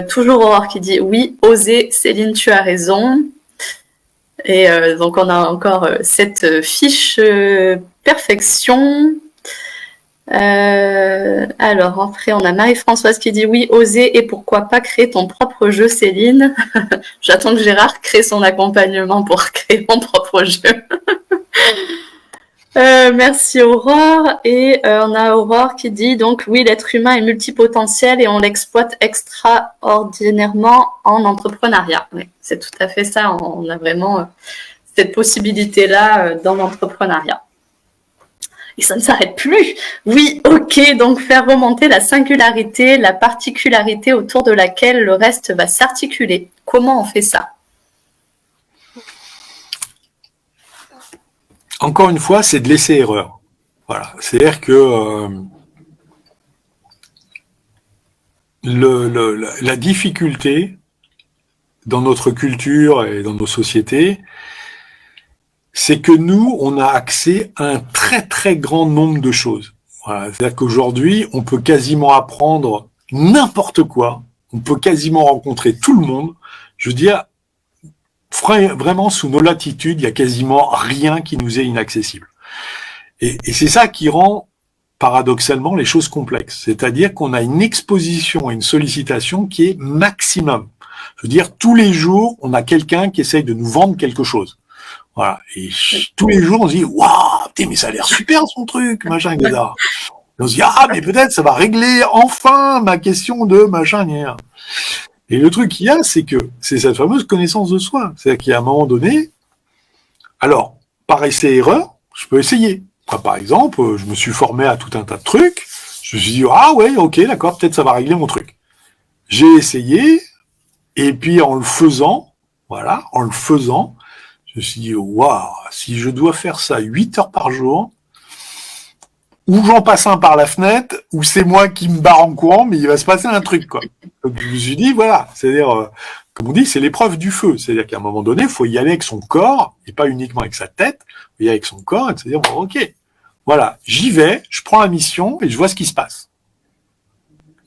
Toujours Aurore qui dit oui, oser, Céline, tu as raison. Et donc on a encore cette fiche perfection. Alors après on a Marie-Françoise qui dit oui, oser et pourquoi pas créer ton propre jeu, Céline. J'attends que Gérard crée son accompagnement pour créer mon propre jeu. Merci Aurore. Et on a Aurore qui dit donc oui, l'être humain est multipotentiel et on l'exploite extraordinairement en entrepreneuriat. Oui, c'est tout à fait ça. On a vraiment cette possibilité-là dans l'entrepreneuriat. Et ça ne s'arrête plus. Oui, ok, donc faire remonter la singularité, la particularité autour de laquelle le reste va s'articuler. Comment on fait ça ? Encore une fois, c'est de laisser erreur. Voilà, c'est-à-dire que la difficulté dans notre culture et dans nos sociétés, c'est que nous, on a accès à un très très grand nombre de choses. Voilà. C'est-à-dire qu'aujourd'hui, on peut quasiment apprendre n'importe quoi, on peut quasiment rencontrer tout le monde. Je veux dire, vraiment, sous nos latitudes, il y a quasiment rien qui nous est inaccessible. Et c'est ça qui rend, paradoxalement, les choses complexes. C'est-à-dire qu'on a une exposition et une sollicitation qui est maximum. Je veux dire, tous les jours, on a quelqu'un qui essaye de nous vendre quelque chose. Voilà. Et tous les jours, on se dit, waouh, mais ça a l'air super son truc, machin, etc. Et on se dit, ah, mais peut-être ça va régler enfin ma question de machin, etc. Et le truc qu'il y a, c'est que c'est cette fameuse connaissance de soi. C'est-à-dire qu'à un moment donné, alors, par essai-erreur, je peux essayer. Enfin, par exemple, je me suis formé à tout un tas de trucs. Je me suis dit, ah ouais, ok, d'accord, peut-être ça va régler mon truc. J'ai essayé, et puis en le faisant, voilà, en le faisant, je me suis dit, waouh, si je dois faire ça 8 heures par jour, ou j'en passe un par la fenêtre, ou c'est moi qui me barre en courant, mais il va se passer un truc, quoi. Donc je me suis dit, voilà, c'est-à-dire, comme on dit, c'est l'épreuve du feu. C'est-à-dire qu'à un moment donné, il faut y aller avec son corps, et pas uniquement avec sa tête, il faut y aller avec son corps, et se dire, bon, ok, voilà, j'y vais, je prends la mission, et je vois ce qui se passe.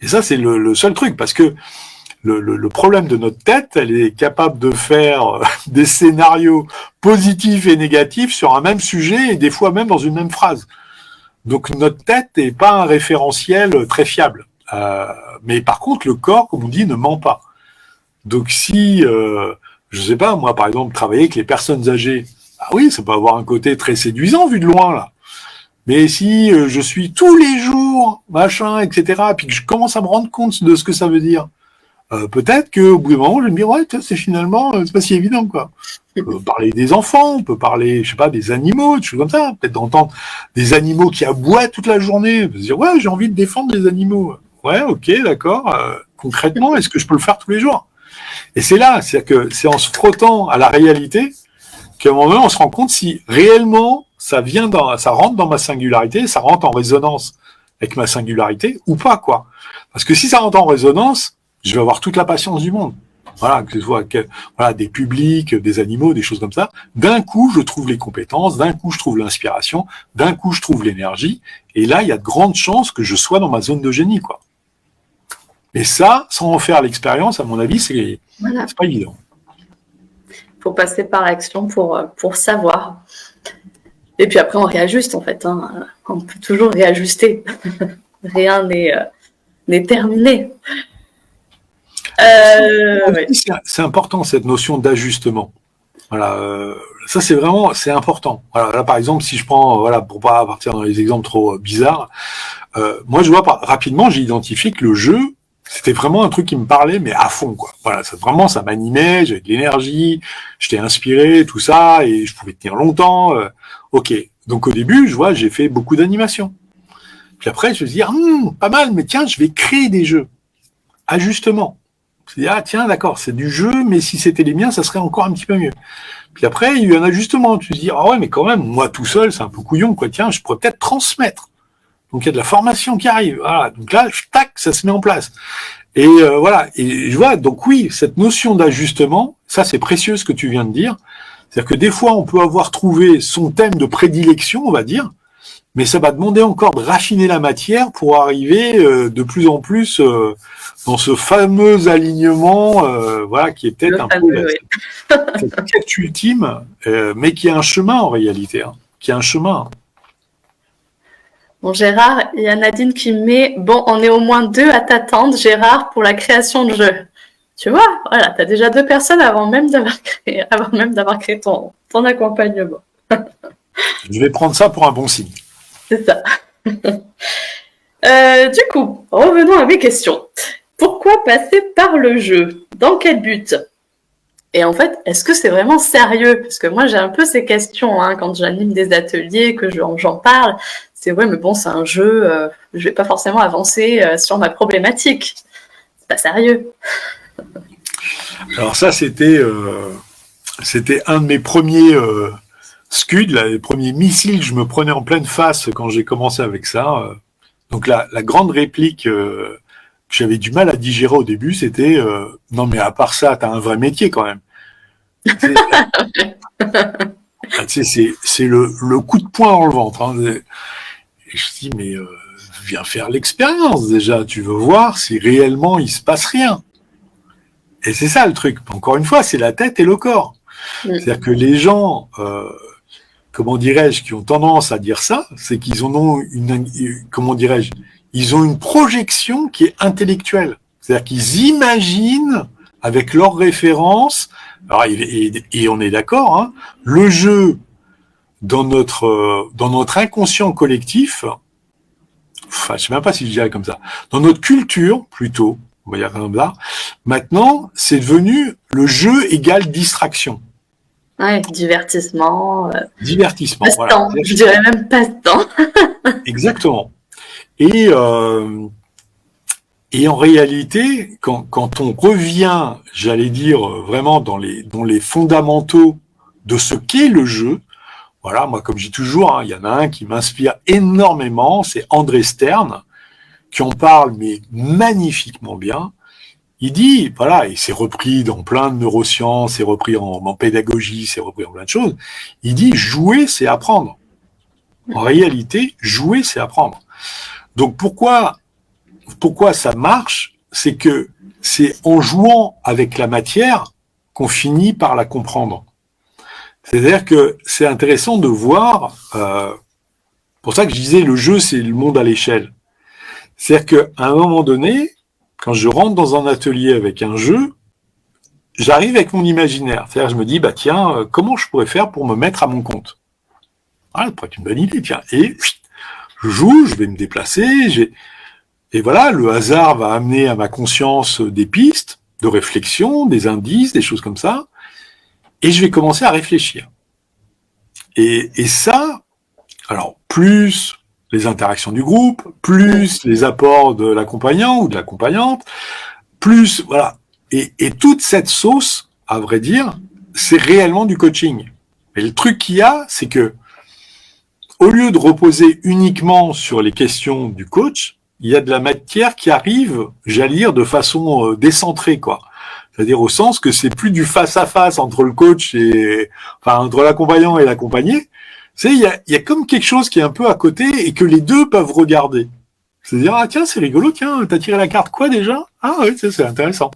Et ça, c'est le seul truc, parce que le problème de notre tête, elle est capable de faire des scénarios positifs et négatifs sur un même sujet, et des fois même dans une même phrase. Donc notre tête n'est pas un référentiel très fiable. Mais par contre, le corps, comme on dit, ne ment pas. Donc si, je sais pas, moi par exemple, travailler avec les personnes âgées, ah oui, ça peut avoir un côté très séduisant vu de loin, là. Mais si je suis tous les jours, machin, etc., puis que je commence à me rendre compte de ce que ça veut dire, peut-être qu'au bout d'un moment, je vais me dire, ouais, c'est finalement, c'est pas si évident, quoi. On peut parler des enfants, on peut parler, je sais pas, des animaux, des choses comme ça. Peut-être d'entendre des animaux qui aboient toute la journée. On peut se dire, ouais, j'ai envie de défendre les animaux. Ouais, ok, d'accord. Concrètement, est-ce que je peux le faire tous les jours? Et c'est là, c'est-à-dire que c'est en se frottant à la réalité qu'à un moment donné, on se rend compte si réellement ça rentre dans ma singularité, ça rentre en résonance avec ma singularité ou pas, quoi. Parce que si ça rentre en résonance, je vais avoir toute la patience du monde. Voilà, que ce soit des publics, des animaux, des choses comme ça. D'un coup, je trouve les compétences, d'un coup, je trouve l'inspiration, d'un coup, je trouve l'énergie. Et là, il y a de grandes chances que je sois dans ma zone de génie, quoi. Et ça, sans en faire l'expérience, à mon avis, c'est pas évident. Il faut passer par l'action pour savoir. Et puis après, on réajuste, en fait. Hein. On peut toujours réajuster. Rien n'est terminé. Ouais. C'est important, cette notion d'ajustement. Voilà, ça c'est important. Voilà, là par exemple, si je prends, pour pas partir dans les exemples trop bizarres, moi je vois rapidement, j'ai identifié que le jeu, c'était vraiment un truc qui me parlait, mais à fond, quoi. Voilà, ça m'animait, j'avais de l'énergie, j'étais inspiré, tout ça, et je pouvais tenir longtemps. Ok, donc au début, j'ai fait beaucoup d'animation. Puis après, je me suis dit, pas mal, mais tiens, je vais créer des jeux. Ajustement. Je me suis dit, tiens, d'accord, c'est du jeu, mais si c'était les miens, ça serait encore un petit peu mieux. Puis après, il y a eu un ajustement. Tu te dis, ouais, mais quand même, moi tout seul, c'est un peu couillon, quoi. Tiens, je pourrais peut-être transmettre. Donc il y a de la formation qui arrive. Voilà. Donc là, tac, ça se met en place. Et voilà. Et je vois, donc oui, cette notion d'ajustement, ça c'est précieux ce que tu viens de dire. C'est-à-dire que des fois, on peut avoir trouvé son thème de prédilection, on va dire, mais ça va demander encore de raffiner la matière pour arriver de plus en plus dans ce fameux alignement, qui est peut-être un peu cette quête ultime, mais qui a un chemin en réalité, qui a un chemin. Bon, Gérard, il y a Nadine qui met « Bon, on est au moins 2 à t'attendre, Gérard, pour la création de jeu. » Tu vois, voilà, tu as déjà 2 personnes avant même d'avoir créé ton accompagnement. Je vais prendre ça pour un bon signe. C'est ça. Du coup, revenons à mes questions. Pourquoi passer par le jeu? Dans quel but? Et en fait, est-ce que c'est vraiment sérieux? Parce que moi, j'ai un peu ces questions quand j'anime des ateliers, que j'en parle. C'est ouais, mais bon, c'est un jeu, je vais pas forcément avancer sur ma problématique. C'est pas sérieux. Alors ça, c'était un de mes premiers scuds, les premiers missiles que je me prenais en pleine face quand j'ai commencé avec ça. Donc la grande réplique que j'avais du mal à digérer au début, c'était non mais à part ça, t'as un vrai métier quand même. Ah, tu sais, c'est le coup de poing dans le ventre. Hein. Et je dis, mais viens faire l'expérience déjà. Tu veux voir si réellement il se passe rien. Et c'est ça le truc. Encore une fois, c'est la tête et le corps. Mm. C'est-à-dire que les gens, comment dirais-je, qui ont tendance à dire ça, c'est qu'ils en ont comment dirais-je, ils ont une projection qui est intellectuelle. C'est-à-dire qu'ils imaginent avec leurs références. Alors, et on est d'accord, hein, le jeu dans notre inconscient collectif, enfin, je sais même pas si je dirais comme ça, dans notre culture plutôt, on va dire comme ça. Maintenant, c'est devenu le jeu égale distraction. Ouais, divertissement, Divertissement, voilà. passe-temps. Je dirais même passe-temps. Exactement. Et, euh, et en réalité, quand on revient, j'allais dire, vraiment dans les fondamentaux de ce qu'est le jeu, voilà, moi, comme je dis toujours, hein, il y en a un qui m'inspire énormément, c'est André Stern, qui en parle, mais magnifiquement bien. Il dit, voilà, et c'est repris dans plein de neurosciences, c'est repris en pédagogie, c'est repris en plein de choses. Il dit, jouer, c'est apprendre. En réalité, jouer, c'est apprendre. Donc pourquoi ça marche? C'est que c'est en jouant avec la matière qu'on finit par la comprendre. C'est-à-dire que c'est intéressant de voir, pour ça que je disais, le jeu, c'est le monde à l'échelle. C'est-à-dire qu'à un moment donné, quand je rentre dans un atelier avec un jeu, j'arrive avec mon imaginaire. C'est-à-dire, je me dis, bah tiens, comment je pourrais faire pour me mettre à mon compte? Ah, ça pourrait être une bonne idée, tiens. Et je joue, je vais me déplacer, et voilà, le hasard va amener à ma conscience des pistes de réflexion, des indices, des choses comme ça, et je vais commencer à réfléchir. Et ça, alors, plus les interactions du groupe, plus les apports de l'accompagnant ou de l'accompagnante, plus, voilà. Et toute cette sauce, à vrai dire, c'est réellement du coaching. Et le truc qu'il y a, c'est que, au lieu de reposer uniquement sur les questions du coach, il y a de la matière qui arrive, j'allais dire, de façon décentrée, quoi. C'est-à-dire au sens que c'est plus du face à face entre le coach et, enfin, entre l'accompagnant et l'accompagné. C'est, il y a comme quelque chose qui est un peu à côté et que les deux peuvent regarder. C'est-à-dire, ah, tiens, c'est rigolo, tiens, t'as tiré la carte quoi déjà? Ah, oui, c'est intéressant.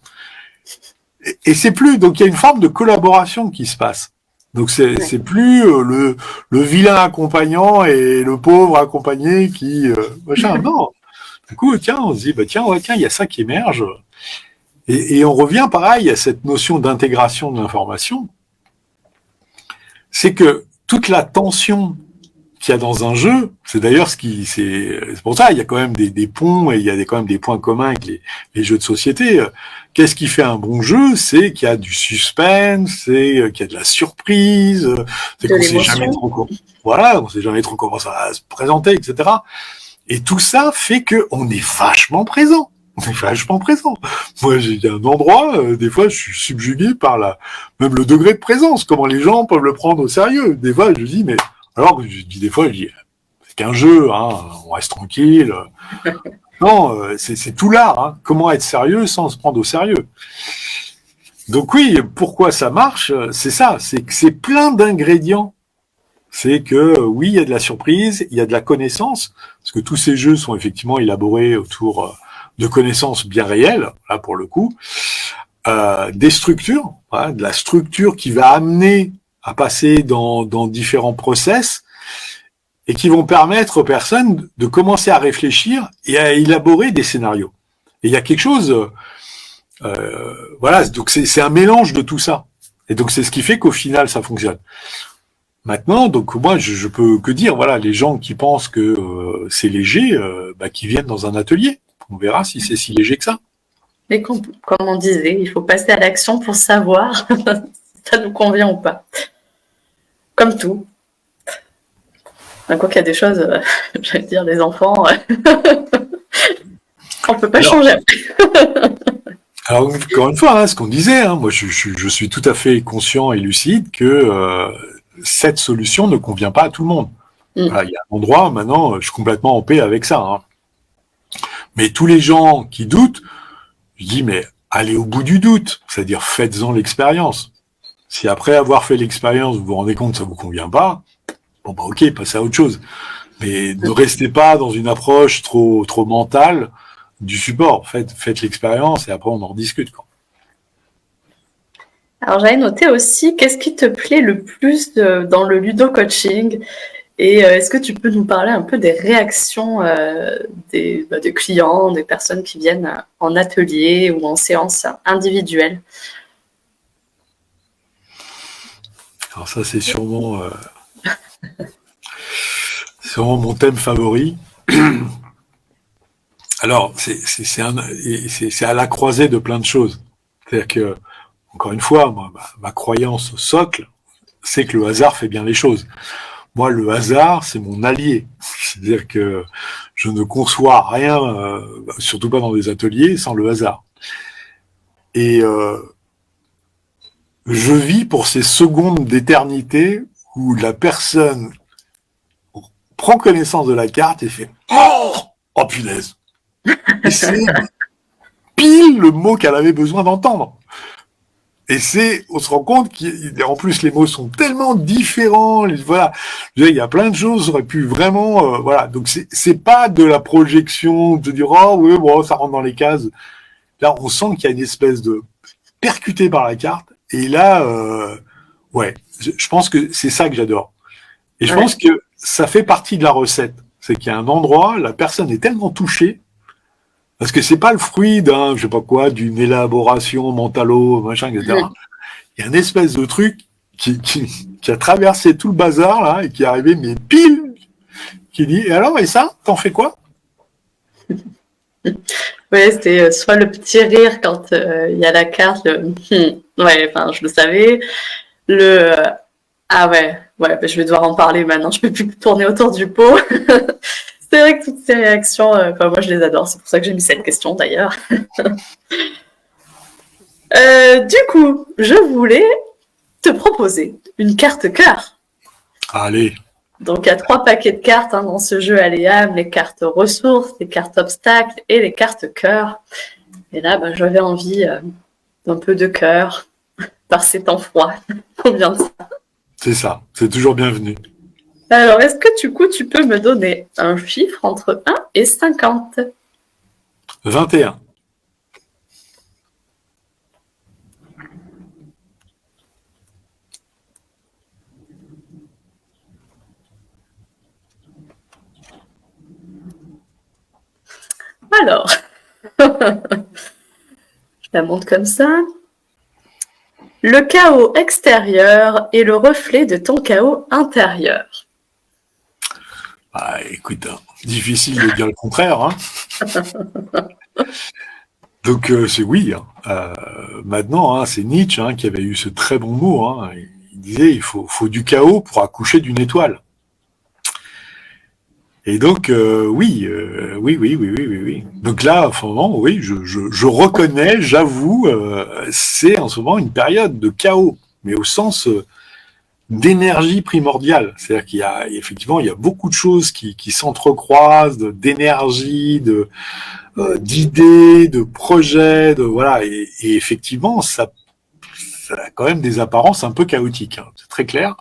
Et c'est plus, donc il y a une forme de collaboration qui se passe. Donc c'est plus le vilain accompagnant et le pauvre accompagné qui machin. Non. Du coup, tiens, on se dit bah tiens, ouais, tiens, il y a ça qui émerge. Et on revient pareil à cette notion d'intégration de l'information. C'est que toute la tension qu'il y a dans un jeu, c'est d'ailleurs c'est pour ça il y a quand même des ponts et il y a quand même des points communs avec les jeux de société. Qu'est-ce qui fait un bon jeu? C'est qu'il y a du suspense, c'est qu'il y a de la surprise, c'est qu'on sait jamais trop voilà, on sait jamais trop comment ça va se présenter, etc. Et tout ça fait que on est vachement présent. On est vachement présent. Moi, il y a un endroit, des fois, je suis subjugué par même le degré de présence, comment les gens peuvent le prendre au sérieux. Des fois, je dis, mais alors que je dis des fois, je dis, c'est qu'un jeu, hein, on reste tranquille. Non, c'est tout l'art. Hein. Comment être sérieux sans se prendre au sérieux. Donc oui, pourquoi ça marche? C'est ça, c'est que c'est plein d'ingrédients. C'est que oui, il y a de la surprise, il y a de la connaissance, parce que tous ces jeux sont effectivement élaborés autour de connaissances bien réelles, là pour le coup, des structures, voilà, de la structure qui va amener à passer dans différents process et qui vont permettre aux personnes de commencer à réfléchir et à élaborer des scénarios. Et il y a quelque chose, voilà, donc c'est un mélange de tout ça. Et donc c'est ce qui fait qu'au final ça fonctionne. Maintenant, donc moi je peux que dire, voilà, les gens qui pensent que c'est léger, qui viennent dans un atelier. On verra si c'est si léger que ça. Mais comme on disait, il faut passer à l'action pour savoir si ça nous convient ou pas. Comme tout. Quoi qu'il y a des choses, j'allais dire, les enfants, on peut pas changer après. Alors, encore une fois, hein, ce qu'on disait, hein, moi je suis tout à fait conscient et lucide que cette solution ne convient pas à tout le monde. Voilà, il y a un endroit, maintenant, je suis complètement en paix avec ça. Hein. Mais tous les gens qui doutent, je dis, mais allez au bout du doute, c'est-à-dire faites-en l'expérience. Si après avoir fait l'expérience, vous vous rendez compte que ça vous convient pas, bon bah ok, passez à autre chose. Mais ne restez pas dans une approche trop mentale du support. Faites l'expérience et après on en rediscute, quoi. Alors j'avais noté aussi, qu'est-ce qui te plaît le plus dans le ludo-coaching? Et est-ce que tu peux nous parler un peu des réactions des clients, des personnes qui viennent en atelier ou en séance individuelle? Alors ça, c'est sûrement mon thème favori. Alors, c'est à la croisée de plein de choses. C'est-à-dire que, encore une fois, moi, ma croyance socle, c'est que le hasard fait bien les choses. Moi, le hasard, c'est mon allié. C'est-à-dire que je ne conçois rien, surtout pas dans des ateliers, sans le hasard. Et je vis pour ces secondes d'éternité où la personne prend connaissance de la carte et fait « Oh punaise !» Et c'est pile le mot qu'elle avait besoin d'entendre. Et on se rend compte qu'en plus les mots sont tellement différents. Voilà, il y a plein de choses qui auraient pu vraiment, voilà. Donc c'est pas de la projection de dire oh oui bon ça rentre dans les cases. Là on sent qu'il y a une espèce de percuté par la carte. Et là, ouais, je pense que c'est ça que j'adore. Et je pense que ça fait partie de la recette. C'est qu'il y a un endroit, la personne est tellement touchée. Parce que c'est pas le fruit d'un, je sais pas quoi, d'une élaboration mentalo, machin, etc. Il y a une espèce de truc qui a traversé tout le bazar, là, et qui est arrivé, mais pile, qui dit, et alors, et ça, t'en fais quoi? Oui, c'était soit le petit rire quand il y a la carte, ouais, enfin, je le savais, ah ouais, je vais devoir en parler maintenant, je peux plus tourner autour du pot. C'est vrai que toutes ces réactions, moi je les adore, c'est pour ça que j'ai mis cette question d'ailleurs. Du coup, je voulais te proposer une carte cœur. Allez. Donc il y a 3 paquets de cartes dans ce jeu Aléam, les cartes ressources, les cartes obstacles et les cartes cœur. Et là, j'avais envie d'un peu de cœur par ces temps froids. Combien de ça? C'est ça, c'est toujours bienvenu. Alors, est-ce que du coup, tu peux me donner un chiffre entre 1 et 50? 21. Alors, je la montre comme ça. Le chaos extérieur est le reflet de ton chaos intérieur. Ah, écoute, difficile de dire le contraire, hein. Donc c'est oui. Maintenant, c'est Nietzsche qui avait eu ce très bon mot. Il disait il faut du chaos pour accoucher d'une étoile. Et donc oui. Donc là, en ce moment, oui, je reconnais, j'avoue, c'est en ce moment une période de chaos, mais au sens d'énergie primordiale. C'est-à-dire qu'il y a effectivement beaucoup de choses qui s'entrecroisent, d'énergie, d'idées, de projets, voilà. Et effectivement, ça a quand même des apparences un peu chaotiques. C'est très clair.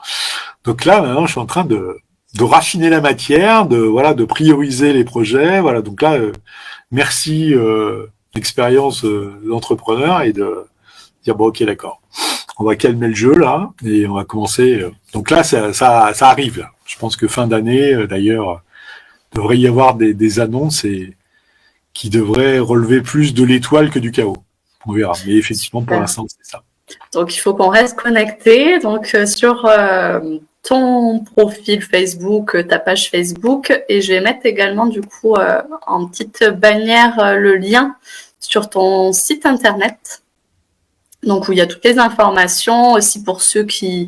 Donc là, maintenant, je suis en train de raffiner la matière, de prioriser les projets. Voilà. Donc là, merci l'expérience d'entrepreneur et de dire bon, ok, d'accord. On va calmer le jeu là et on va commencer. Donc là, ça arrive. Là. Je pense que fin d'année, d'ailleurs, devrait y avoir des annonces qui devraient relever plus de l'étoile que du chaos. On verra. Mais effectivement, pour l'instant, c'est ça. Donc, il faut qu'on reste connecté. Donc, sur ton profil Facebook, ta page Facebook, et je vais mettre également, du coup, en petite bannière, le lien sur ton site internet. Donc, où il y a toutes les informations, aussi pour ceux qui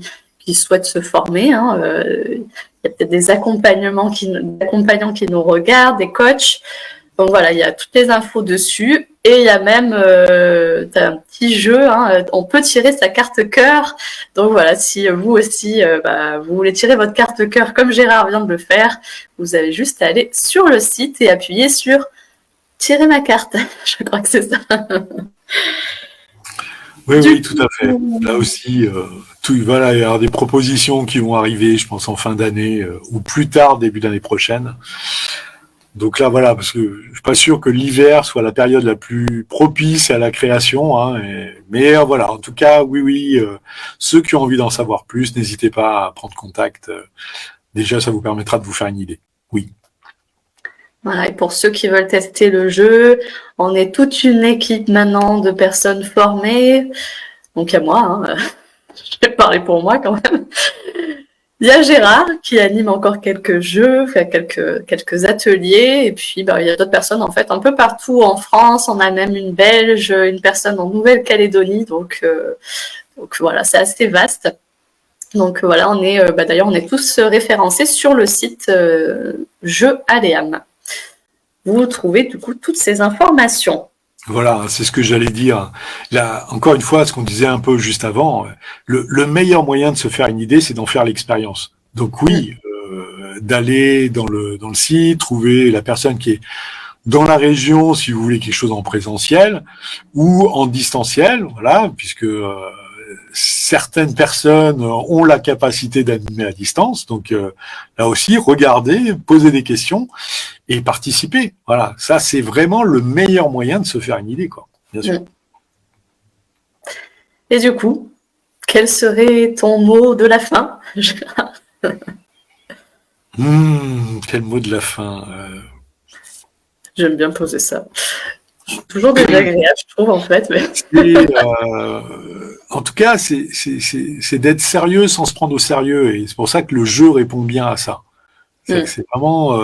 souhaitent se former. Il y a peut-être des accompagnants qui nous regardent, des coachs. Donc voilà, il y a toutes les infos dessus. Et il y a même un petit jeu, on peut tirer sa carte cœur. Donc voilà, si vous aussi, vous voulez tirer votre carte cœur comme Gérard vient de le faire, vous avez juste à aller sur le site et appuyer sur « Tirer ma carte ». Je crois que c'est ça. Oui, Du oui, tout à fait. Là aussi, voilà, il y aura des propositions qui vont arriver, je pense, en fin d'année ou plus tard, début d'année prochaine. Donc là, voilà, parce que je suis pas sûr que l'hiver soit la période la plus propice à la création, hein, mais voilà, en tout cas, oui, oui, ceux qui ont envie d'en savoir plus, n'hésitez pas à prendre contact. Déjà, ça vous permettra de vous faire une idée. Oui. Voilà, et pour ceux qui veulent tester le jeu, on est toute une équipe maintenant de personnes formées. Donc il y a moi, hein, je vais parler pour moi quand même. Il y a Gérard qui anime encore quelques jeux, quelques ateliers, et puis il y a d'autres personnes en fait un peu partout en France. On a même une Belge, une personne en Nouvelle-Calédonie, donc voilà, c'est assez vaste. Donc voilà, d'ailleurs on est tous référencés sur le site Jeux Aléam. Vous trouvez du coup toutes ces informations. Voilà, c'est ce que j'allais dire. Là, encore une fois, ce qu'on disait un peu juste avant, le meilleur moyen de se faire une idée, c'est d'en faire l'expérience. Donc oui, d'aller dans le site, trouver la personne qui est dans la région, si vous voulez quelque chose en présentiel ou en distanciel, voilà, puisque certaines personnes ont la capacité d'animer à distance. Donc là aussi, regardez, posez des questions et participer. Voilà, ça c'est vraiment le meilleur moyen de se faire une idée, quoi. Bien sûr. Et du coup, quel serait ton mot de la fin, Gérard? Quel mot de la fin J'aime bien poser ça. Toujours désagréable, je trouve, en fait. Mais... en tout cas, c'est d'être sérieux sans se prendre au sérieux. Et c'est pour ça que le jeu répond bien à ça. C'est vraiment...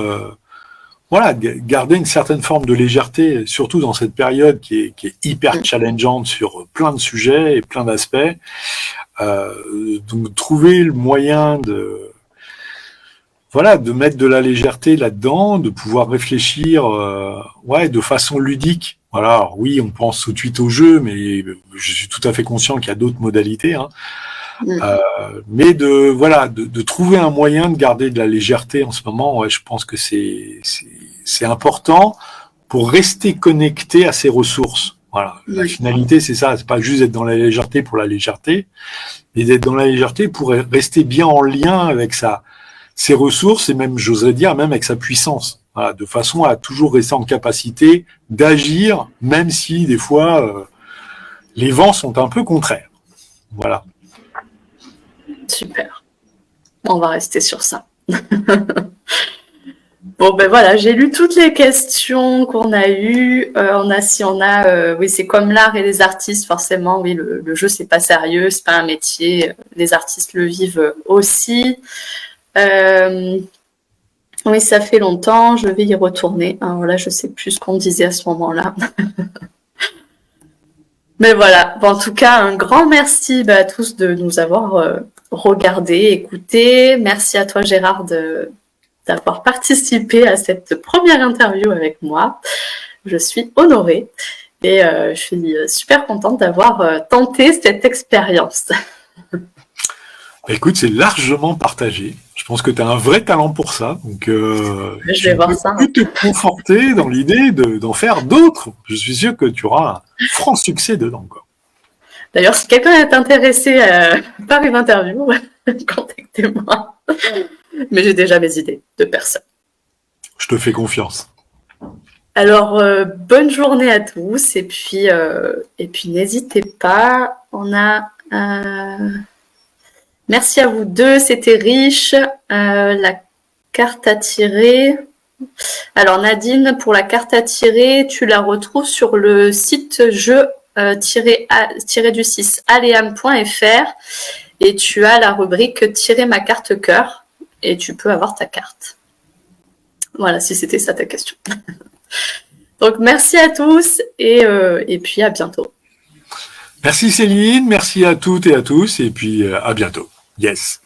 voilà, garder une certaine forme de légèreté, surtout dans cette période qui est hyper challengeante sur plein de sujets et plein d'aspects. Donc trouver le moyen de mettre de la légèreté là-dedans, de pouvoir réfléchir de façon ludique. Voilà, alors oui, on pense tout de suite au jeu, mais je suis tout à fait conscient qu'il y a d'autres modalités. Hein. Mais de trouver un moyen de garder de la légèreté en ce moment, je pense que c'est important pour rester connecté à ses ressources. Voilà, la finalité c'est ça, c'est pas juste d'être dans la légèreté pour la légèreté, mais d'être dans la légèreté pour rester bien en lien avec ses ressources et même, j'oserais dire, même avec sa puissance. Voilà, de façon à toujours rester en capacité d'agir, même si des fois les vents sont un peu contraires. Voilà. Super. On va rester sur ça. Bon, ben voilà, j'ai lu toutes les questions qu'on a eues. Oui, c'est comme l'art et les artistes, forcément. Oui, le jeu, c'est pas sérieux, c'est pas un métier. Les artistes le vivent aussi. Oui, ça fait longtemps, je vais y retourner. Alors là, je sais plus ce qu'on disait à ce moment-là. Mais voilà, bon, en tout cas, un grand merci à tous de nous avoir regardés, écoutés. Merci à toi, Gérard, d'avoir participé à cette première interview avec moi. Je suis honorée et je suis super contente d'avoir tenté cette expérience. Écoute, c'est largement partagé. Je pense que tu as un vrai talent pour ça. Donc, je vais voir ça. Tu peux te conforter dans l'idée d'en faire d'autres. Je suis sûr que tu auras un franc succès dedans, quoi. D'ailleurs, si quelqu'un est intéressé par une interview, contactez-moi. Mais j'ai déjà mes idées de personnes. Je te fais confiance. Alors, bonne journée à tous. Et puis n'hésitez pas. On a... Merci à vous deux, c'était riche. La carte à tirer. Alors Nadine, pour la carte à tirer, tu la retrouves sur le site jeu-du6 aleam.fr et tu as la rubrique tirer ma carte cœur et tu peux avoir ta carte. Voilà, si c'était ça ta question. Donc merci à tous et puis à bientôt. Merci Céline, merci à toutes et à tous et puis à bientôt. Yes.